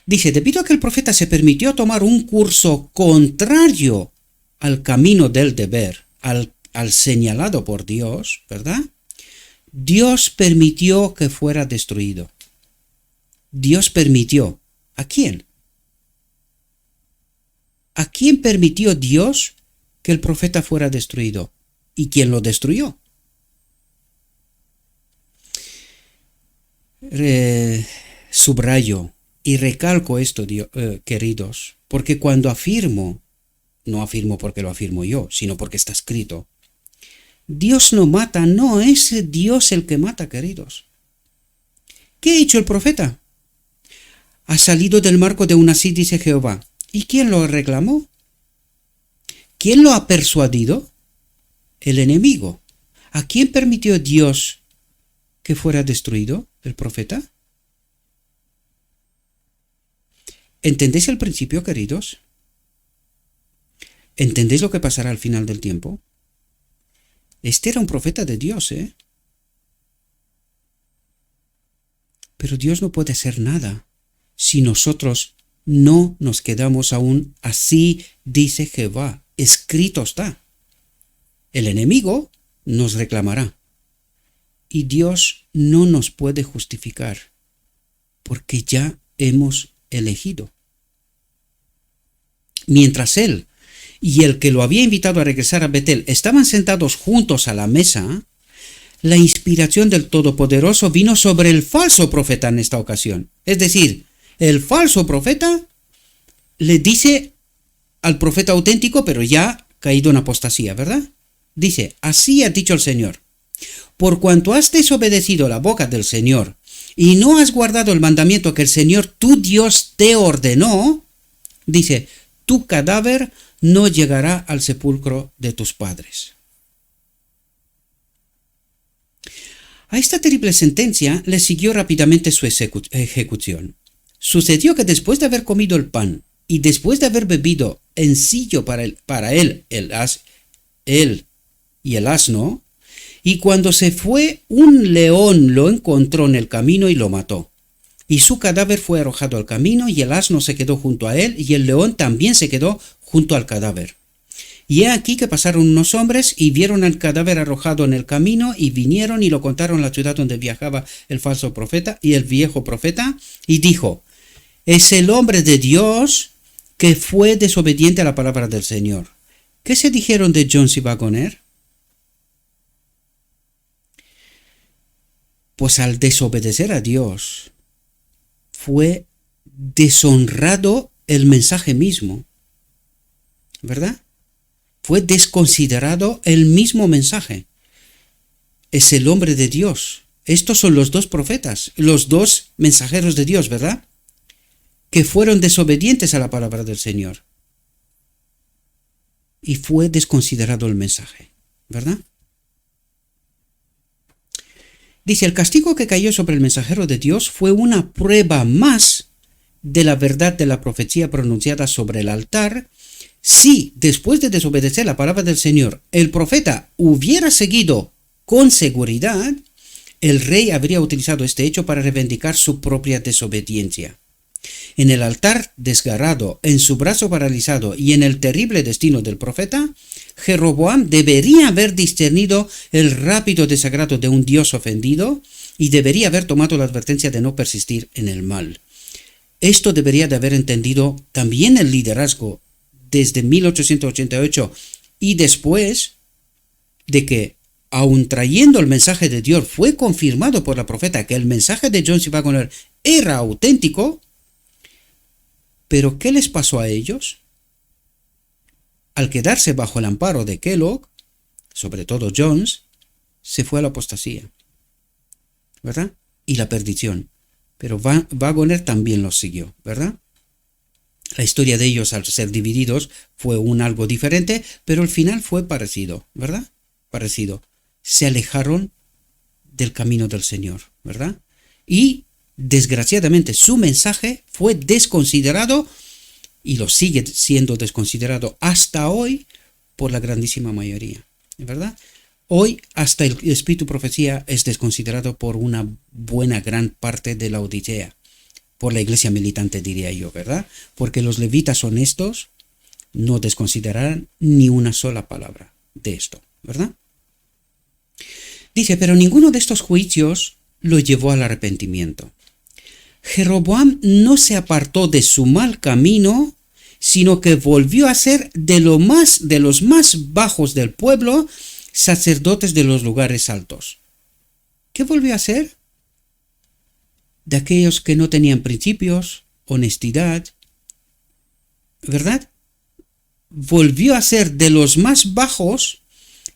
[SPEAKER 1] Dice, debido a que el profeta se permitió tomar un curso contrario al camino del deber, al señalado por Dios, ¿verdad? Dios permitió que fuera destruido. Dios permitió. ¿A quién? ¿A quién permitió Dios que el profeta fuera destruido? ¿Y quién lo destruyó? Subrayo y recalco esto, queridos, porque cuando afirmo, no afirmo porque lo afirmo yo, sino porque está escrito, Dios no mata, no es Dios el que mata, queridos. ¿Qué ha hecho el profeta? Ha salido del marco de una así, dice Jehová. ¿Y quién lo reclamó? ¿Quién lo ha persuadido? El enemigo. ¿A quién permitió Dios que fuera destruido el profeta? ¿Entendéis el principio, queridos? ¿Entendéis lo que pasará al final del tiempo? Este era un profeta de Dios, ¿eh? Pero Dios no puede hacer nada si nosotros no nos quedamos aún así, dice Jehová. Escrito está. El enemigo nos reclamará. Y Dios no nos puede justificar, porque ya hemos elegido. Mientras él y el que lo había invitado a regresar a Betel estaban sentados juntos a la mesa, la inspiración del Todopoderoso vino sobre el falso profeta en esta ocasión. Es decir, el falso profeta le dice al profeta auténtico, pero ya caído en apostasía, ¿verdad? Dice, así ha dicho el Señor, por cuanto has desobedecido la boca del Señor y no has guardado el mandamiento que el Señor tu Dios te ordenó, dice, tu cadáver no llegará al sepulcro de tus padres. A esta terrible sentencia le siguió rápidamente su ejecución. Sucedió que después de haber comido el pan y después de haber bebido encillo para él y el asno, y cuando se fue, un león lo encontró en el camino y lo mató. Y su cadáver fue arrojado al camino, y el asno se quedó junto a él, y el león también se quedó junto al cadáver. Y he aquí que pasaron unos hombres y vieron el cadáver arrojado en el camino, y vinieron y lo contaron a la ciudad donde viajaba el falso profeta y el viejo profeta, y dijo, es el hombre de Dios que fue desobediente a la palabra del Señor. ¿Qué se dijeron de John C. Waggoner? Pues al desobedecer a Dios, fue deshonrado el mensaje mismo, ¿verdad? Fue desconsiderado el mismo mensaje. Es el hombre de Dios. Estos son los dos profetas, los dos mensajeros de Dios, ¿verdad? Que fueron desobedientes a la palabra del Señor. Y fue desconsiderado el mensaje, ¿verdad? Dice, el castigo que cayó sobre el mensajero de Dios fue una prueba más de la verdad de la profecía pronunciada sobre el altar. Si, después de desobedecer la palabra del Señor, el profeta hubiera seguido con seguridad, el rey habría utilizado este hecho para reivindicar su propia desobediencia. En el altar desgarrado, en su brazo paralizado y en el terrible destino del profeta, Jeroboam debería haber discernido el rápido desagrado de un Dios ofendido y debería haber tomado la advertencia de no persistir en el mal. Esto debería de haber entendido también el liderazgo desde 1888 y después de que, aun trayendo el mensaje de Dios, fue confirmado por la profeta que el mensaje de John C. Waggoner era auténtico. ¿Pero qué les pasó a ellos? Al quedarse bajo el amparo de Kellogg, sobre todo Jones, se fue a la apostasía. ¿verdad? Y la perdición. Pero Wagoner también los siguió, ¿verdad? La historia de ellos al ser divididos fue un algo diferente, pero el final fue parecido, ¿verdad? Parecido. Se alejaron del camino del Señor, ¿verdad? Y desgraciadamente su mensaje fue desconsiderado y lo sigue siendo desconsiderado hasta hoy por la grandísima mayoría, ¿verdad? Hoy hasta el espíritu profecía es desconsiderado por una buena gran parte de la Odisea, por la iglesia militante diría yo, ¿verdad? Porque los levitas honestos no desconsiderarán ni una sola palabra de esto, ¿verdad? Dice, pero ninguno de estos juicios lo llevó al arrepentimiento. Jeroboam no se apartó de su mal camino, sino que volvió a ser de los más bajos del pueblo, sacerdotes de los lugares altos. ¿Qué volvió a ser? De aquellos que no tenían principios, honestidad, ¿verdad? Volvió a ser de los más bajos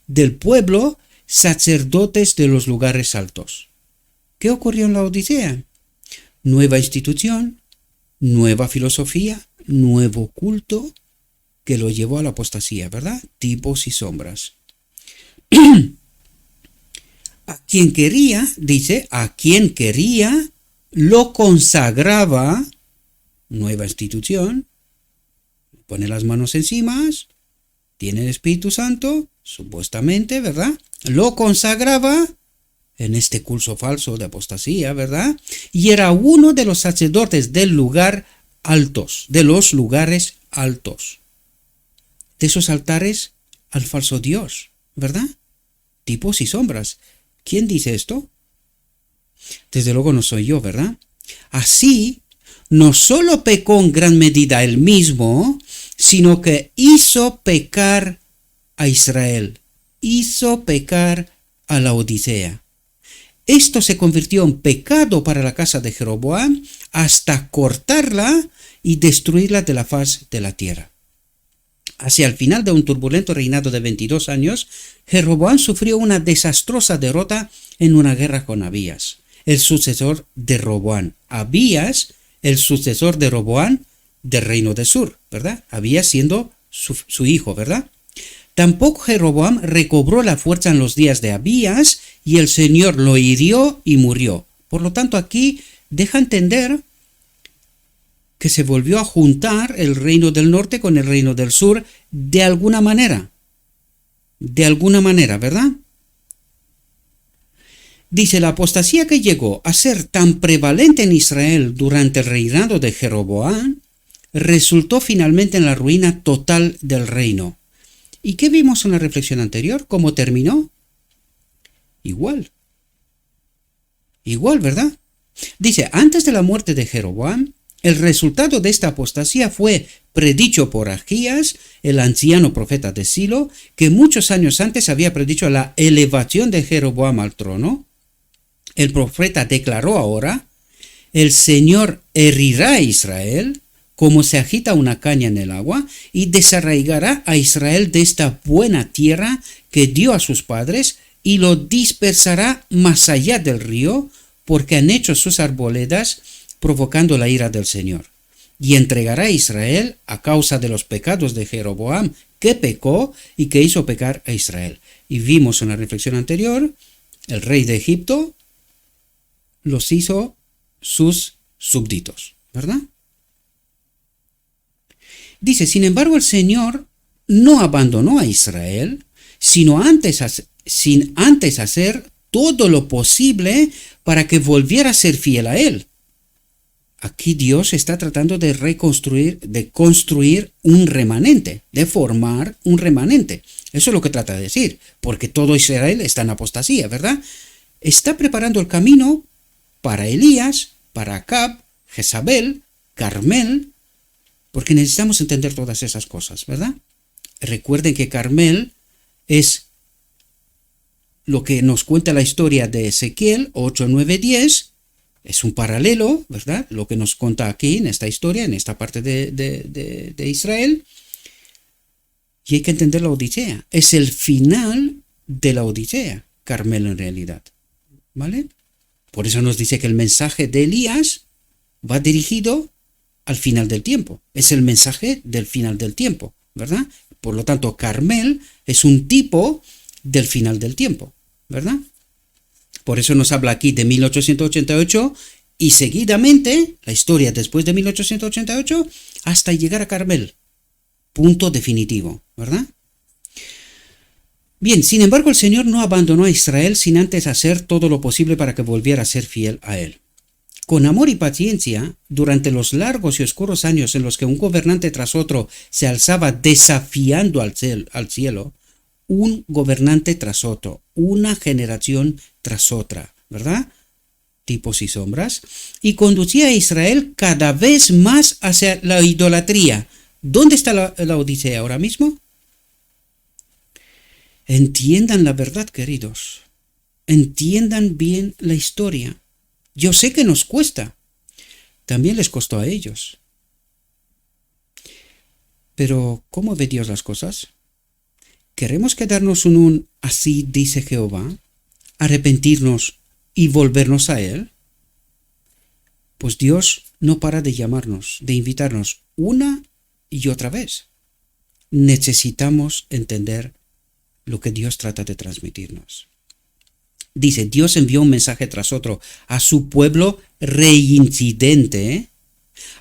[SPEAKER 1] del pueblo, sacerdotes de los lugares altos. ¿Qué ocurrió en la Odisea? Nueva institución, nueva filosofía, nuevo culto que lo llevó a la apostasía, ¿verdad? Tipos y sombras. A quien quería, dice, a quien quería, lo consagraba, nueva institución, pone las manos encima, tiene el Espíritu Santo, supuestamente, ¿verdad? Lo consagraba en este curso falso de apostasía, ¿verdad? Y era uno de los sacerdotes del lugar altos, de los lugares altos, de esos altares al falso Dios, ¿verdad? Tipos y sombras. ¿Quién dice esto? Desde luego no soy yo, ¿verdad? Así, no solo pecó en gran medida él mismo, sino que hizo pecar a Israel, hizo pecar a la Odisea. Esto se convirtió en pecado para la casa de Jeroboam hasta cortarla y destruirla de la faz de la tierra. Hacia el final de un turbulento reinado de 22 años, Jeroboam sufrió una desastrosa derrota en una guerra con Abías, el sucesor de Roboam. Abías, el sucesor de Roboam del reino de Sur, ¿verdad? Abías siendo su hijo, ¿verdad? Tampoco Jeroboam recobró la fuerza en los días de Abías y el Señor lo hirió y murió. Por lo tanto, aquí deja entender que se volvió a juntar el reino del norte con el reino del sur de alguna manera. De alguna manera, ¿verdad? Dice, la apostasía que llegó a ser tan prevalente en Israel durante el reinado de Jeroboam resultó finalmente en la ruina total del reino. ¿Y qué vimos en la reflexión anterior? ¿Cómo terminó? Igual, ¿verdad? Dice, antes de la muerte de Jeroboam, el resultado de esta apostasía fue predicho por Ahías, el anciano profeta de Silo, que muchos años antes había predicho la elevación de Jeroboam al trono. El profeta declaró ahora, el Señor herirá a Israel, como se agita una caña en el agua, y desarraigará a Israel de esta buena tierra que dio a sus padres, y lo dispersará más allá del río, porque han hecho sus arboledas, provocando la ira del Señor. Y entregará a Israel a causa de los pecados de Jeroboam, que pecó y que hizo pecar a Israel. Y vimos en la reflexión anterior, el rey de Egipto los hizo sus súbditos, ¿verdad? Dice, sin embargo, el Señor no abandonó a Israel, sin antes hacer todo lo posible para que volviera a ser fiel a Él. Aquí Dios está tratando de construir un remanente, de formar un remanente. Eso es lo que trata de decir, porque todo Israel está en apostasía, ¿verdad? Está preparando el camino para Elías, para Acab, Jezabel, Carmel, porque necesitamos entender todas esas cosas, ¿verdad? Recuerden que Carmel es lo que nos cuenta la historia de Ezequiel 8, 9, 10, es un paralelo, ¿verdad? Lo que nos cuenta aquí en esta historia, en esta parte de Israel, y hay que entender la Odisea. Es el final de la Odisea, Carmel en realidad, ¿vale? Por eso nos dice que el mensaje de Elías va dirigido al final del tiempo. Es el mensaje del final del tiempo, ¿verdad? Por lo tanto, Carmel es un tipo del final del tiempo, ¿verdad? Por eso nos habla aquí de 1888 y seguidamente la historia después de 1888 hasta llegar a Carmel. Punto definitivo, ¿verdad? Bien, sin embargo, el Señor no abandonó a Israel sin antes hacer todo lo posible para que volviera a ser fiel a Él. Con amor y paciencia, durante los largos y oscuros años en los que un gobernante tras otro se alzaba desafiando al cielo, un gobernante tras otro, una generación tras otra, ¿verdad? Tipos y sombras, y conducía a Israel cada vez más hacia la idolatría. ¿Dónde está la Odisea ahora mismo? Entiendan la verdad, queridos. Entiendan bien la historia. Yo sé que nos cuesta. También les costó a ellos. Pero, ¿cómo ve Dios las cosas? ¿Queremos quedarnos en un así dice Jehová? ¿Arrepentirnos y volvernos a Él? Pues Dios no para de llamarnos, de invitarnos una y otra vez. Necesitamos entender lo que Dios trata de transmitirnos. Dice, Dios envió un mensaje tras otro a su pueblo reincidente.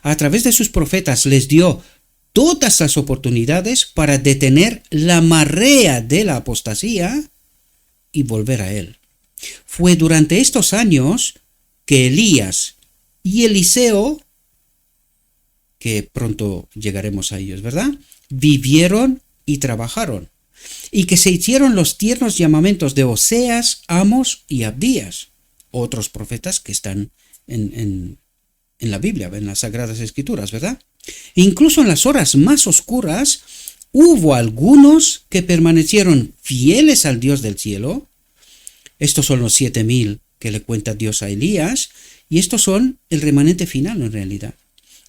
[SPEAKER 1] A través de sus profetas les dio todas las oportunidades para detener la marea de la apostasía y volver a Él. Fue durante estos años que Elías y Eliseo, que pronto llegaremos a ellos, ¿verdad?, vivieron y trabajaron, y que se hicieron los tiernos llamamientos de Oseas, Amos y Abdías, otros profetas que están en la Biblia, en las Sagradas Escrituras, ¿verdad? Incluso en las horas más oscuras hubo algunos que permanecieron fieles al Dios del cielo. Estos son los 7,000 que le cuenta Dios a Elías, y estos son el remanente final en realidad.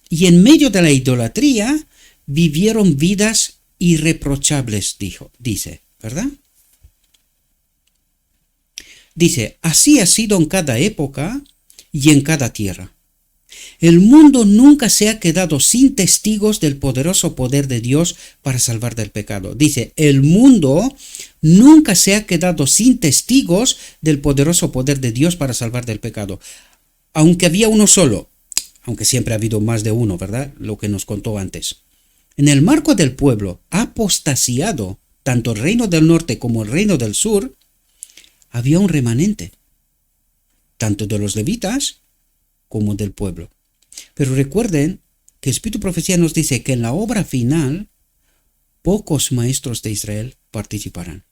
[SPEAKER 1] Y en medio de la idolatría vivieron vidas irreprochables, dice, ¿verdad? Dice, así ha sido en cada época y en cada tierra. El mundo nunca se ha quedado sin testigos del poderoso poder de Dios para salvar del pecado. Dice, el mundo nunca se ha quedado sin testigos del poderoso poder de Dios para salvar del pecado. Aunque había uno solo, aunque siempre ha habido más de uno, ¿verdad? Lo que nos contó antes. En el marco del pueblo apostasiado, tanto el reino del norte como el reino del sur, había un remanente, tanto de los levitas como del pueblo. Pero recuerden que el Espíritu Profecía nos dice que en la obra final, pocos maestros de Israel participarán.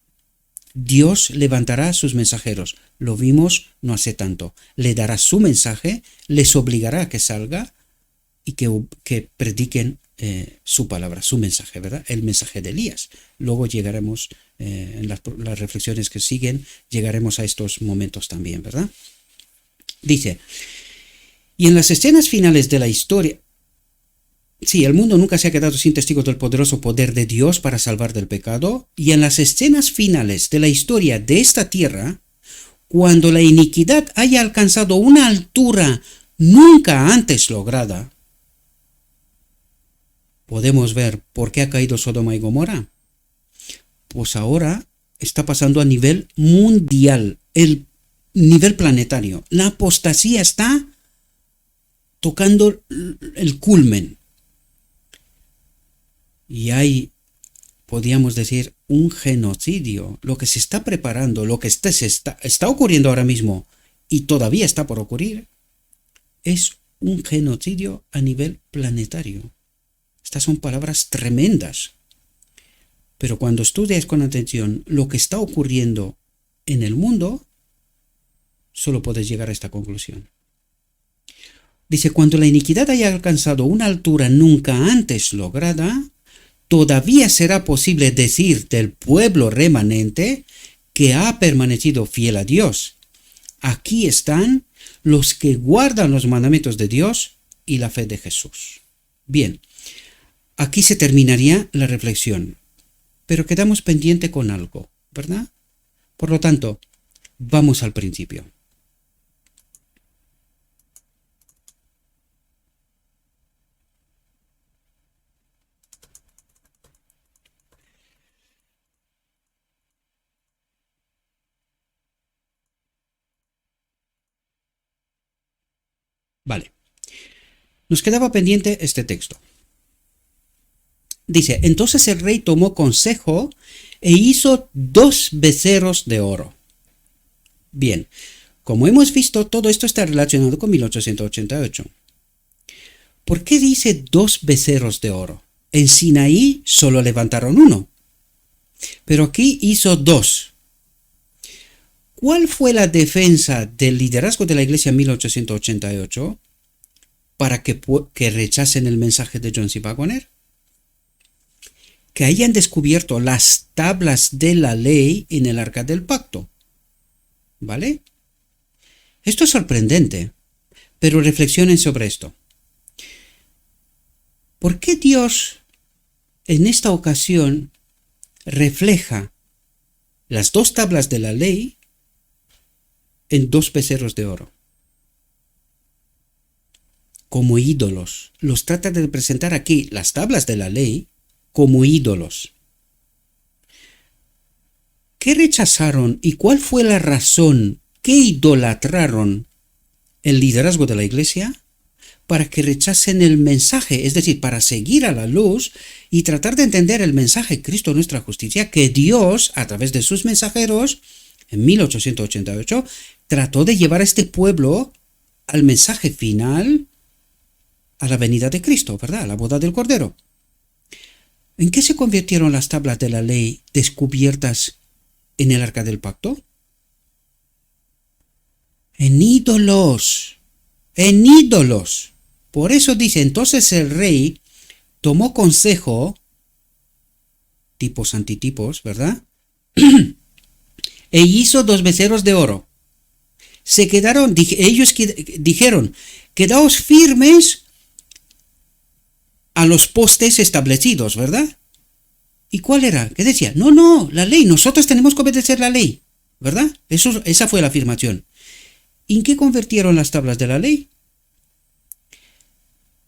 [SPEAKER 1] Dios levantará a sus mensajeros, lo vimos no hace tanto, le dará su mensaje, les obligará a que salga y que prediquen su palabra, su mensaje, ¿verdad? El mensaje de Elías. Luego llegaremos, en las reflexiones que siguen, llegaremos a estos momentos también, ¿verdad? Dice, y en las escenas finales de la historia, sí, el mundo nunca se ha quedado sin testigos del poderoso poder de Dios para salvar del pecado, y en las escenas finales de la historia de esta tierra, cuando la iniquidad haya alcanzado una altura nunca antes lograda, podemos ver por qué ha caído Sodoma y Gomorra. Pues ahora está pasando a nivel mundial, el nivel planetario. La apostasía está tocando el culmen. Y hay, podríamos decir, un genocidio. Lo que se está preparando, lo que está ocurriendo ahora mismo y todavía está por ocurrir, es un genocidio a nivel planetario. Estas son palabras tremendas. Pero cuando estudias con atención lo que está ocurriendo en el mundo, solo puedes llegar a esta conclusión. Dice, cuando la iniquidad haya alcanzado una altura nunca antes lograda, todavía será posible decir del pueblo remanente que ha permanecido fiel a Dios. Aquí están los que guardan los mandamientos de Dios y la fe de Jesús. Bien, aquí se terminaría la reflexión, pero quedamos pendiente con algo, ¿verdad? Por lo tanto, vamos al principio. Vale. Nos quedaba pendiente este texto. Dice, entonces el rey tomó consejo e hizo 2 becerros de oro. Bien, como hemos visto, todo esto está relacionado con 1888. ¿Por qué dice 2 becerros de oro? En Sinaí solo levantaron uno, pero aquí hizo 2. ¿Cuál fue la defensa del liderazgo de la iglesia en 1888 para que rechacen el mensaje de John C. Waggoner? Que hayan descubierto las tablas de la ley en el Arca del Pacto. ¿Vale? Esto es sorprendente, pero reflexionen sobre esto. ¿Por qué Dios en esta ocasión refleja las 2 tablas de la ley en 2 becerros de oro? Como ídolos. Los trata de representar aquí las tablas de la ley como ídolos. ¿Qué rechazaron y cuál fue la razón que idolatraron el liderazgo de la iglesia? Para que rechacen el mensaje, es decir, para seguir a la luz y tratar de entender el mensaje Cristo nuestra justicia, que Dios, a través de sus mensajeros, en 1888, trató de llevar a este pueblo al mensaje final, a la venida de Cristo, ¿verdad? A la boda del Cordero. ¿En qué se convirtieron las tablas de la ley descubiertas en el Arca del Pacto? En ídolos. En ídolos. Por eso dice, entonces el rey tomó consejo, tipos antitipos, ¿verdad? E hizo 2 becerros de oro. Se quedaron, ellos dijeron, quedaos firmes a los postes establecidos, ¿verdad? ¿Y cuál era? ¿Qué decía? No, la ley, nosotros tenemos que obedecer la ley, ¿verdad? Esa fue la afirmación. ¿Y en qué convirtieron las tablas de la ley?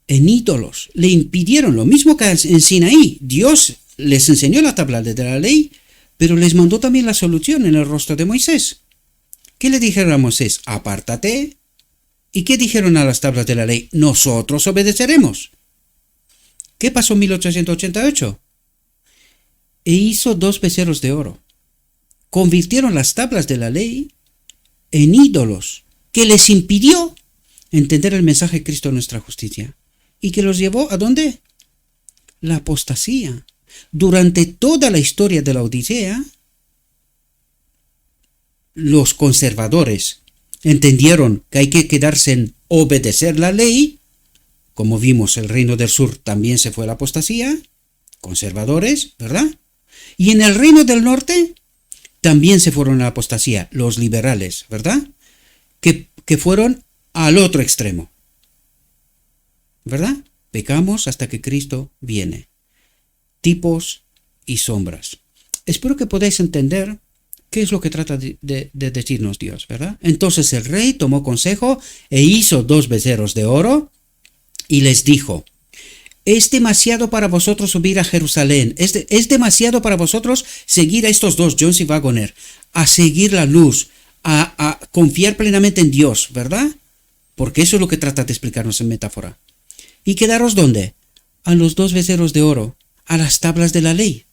[SPEAKER 1] En ídolos. Le impidieron, lo mismo que en Sinaí. Dios les enseñó la tabla de la ley, pero les mandó también la solución en el rostro de Moisés. ¿Qué le dijeron a Moisés? Apártate. ¿Y qué dijeron a las tablas de la ley? Nosotros obedeceremos. ¿Qué pasó en 1888? E hizo 2 becerros de oro. Convirtieron las tablas de la ley en ídolos, que les impidió entender el mensaje de Cristo nuestra justicia. ¿Y que los llevó a dónde? La apostasía. Durante toda la historia de la Odisea, los conservadores entendieron que hay que quedarse en obedecer la ley. Como vimos, el reino del sur también se fue a la apostasía. Conservadores, ¿verdad? Y en el reino del norte también se fueron a la apostasía, los liberales, ¿verdad? Que fueron al otro extremo. ¿Verdad? Pecamos hasta que Cristo viene. Tipos y sombras. Espero que podáis entender qué es lo que trata de decirnos Dios, ¿verdad? Entonces el rey tomó consejo e hizo 2 becerros de oro y les dijo: es demasiado para vosotros subir a Jerusalén, es demasiado para vosotros seguir a estos 2, John C. Waggoner, a seguir la luz, a confiar plenamente en Dios, ¿verdad? Porque eso es lo que trata de explicarnos en metáfora. ¿Y quedaros dónde? A los 2 becerros de oro, a las tablas de la ley.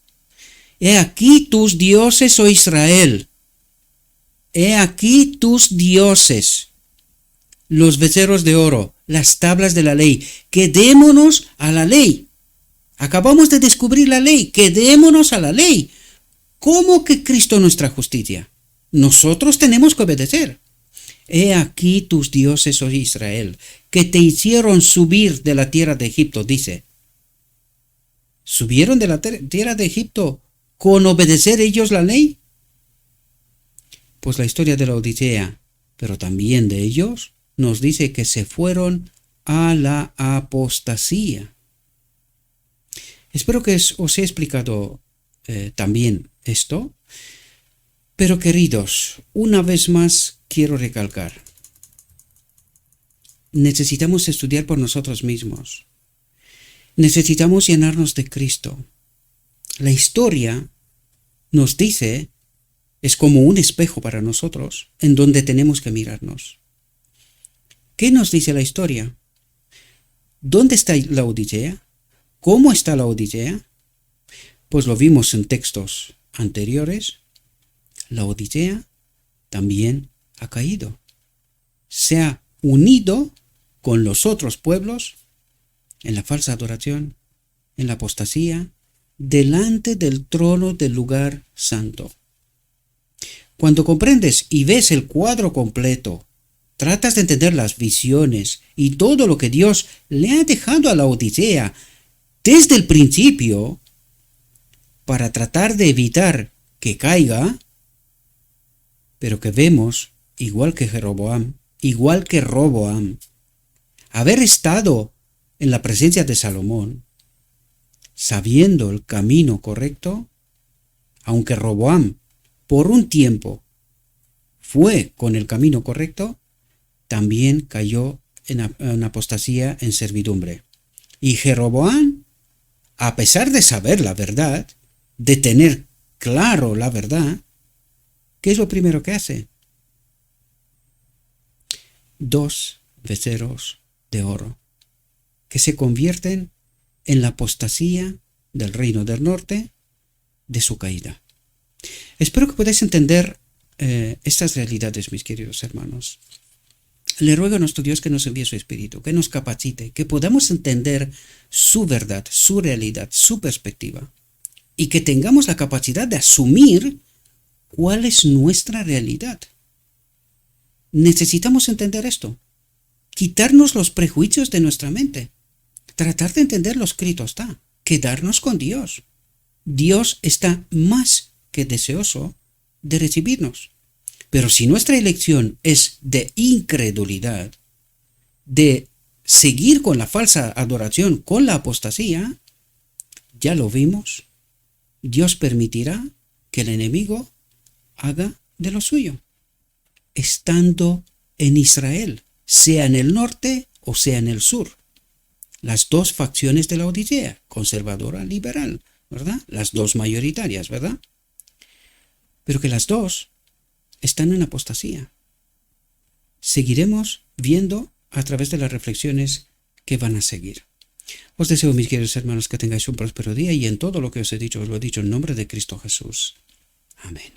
[SPEAKER 1] He aquí tus dioses, oh Israel. He aquí tus dioses, los becerros de oro, las tablas de la ley. Quedémonos a la ley. Acabamos de descubrir la ley. Quedémonos a la ley. ¿Cómo que Cristo nuestra justicia? Nosotros tenemos que obedecer. He aquí tus dioses, oh Israel, que te hicieron subir de la tierra de Egipto, dice. ¿Subieron de la tierra de Egipto con obedecer ellos la ley? Pues la historia de la Odisea, pero también de ellos, nos dice que se fueron a la apostasía. Espero que os he explicado también esto, pero queridos, una vez más quiero recalcar, necesitamos estudiar por nosotros mismos, necesitamos llenarnos de Cristo. La historia nos dice, es como un espejo para nosotros, en donde tenemos que mirarnos. ¿Qué nos dice la historia? ¿Dónde está la Odisea? ¿Cómo está la Odisea? Pues lo vimos en textos anteriores. La Odisea también ha caído. Se ha unido con los otros pueblos en la falsa adoración, en la apostasía, delante del trono del lugar santo. Cuando comprendes y ves el cuadro completo, tratas de entender las visiones y todo lo que Dios le ha dejado a la Odisea desde el principio para tratar de evitar que caiga, pero que vemos, igual que Roboam, haber estado en la presencia de Salomón, sabiendo el camino correcto, aunque Roboam por un tiempo fue con el camino correcto, también cayó en apostasía, en servidumbre. Y Jeroboam, a pesar de saber la verdad, de tener claro la verdad, ¿qué es lo primero que hace? 2 becerros de oro, que se convierten en la apostasía del reino del norte, de su caída. Espero que podáis entender estas realidades, mis queridos hermanos. Le ruego a nuestro Dios que nos envíe su Espíritu, que nos capacite, que podamos entender su verdad, su realidad, su perspectiva, y que tengamos la capacidad de asumir cuál es nuestra realidad. Necesitamos entender esto, quitarnos los prejuicios de nuestra mente, tratar de entender lo escrito está, quedarnos con Dios. Dios está más que deseoso de recibirnos. Pero si nuestra elección es de incredulidad, de seguir con la falsa adoración, con la apostasía, ya lo vimos, Dios permitirá que el enemigo haga de lo suyo, estando en Israel, sea en el norte o sea en el sur. Las dos facciones de la Odisea, conservadora, liberal, ¿verdad? Las dos mayoritarias, ¿verdad? Pero que las dos están en apostasía. Seguiremos viendo a través de las reflexiones que van a seguir. Os deseo, mis queridos hermanos, que tengáis un próspero día y en todo lo que os he dicho, os lo he dicho en nombre de Cristo Jesús. Amén.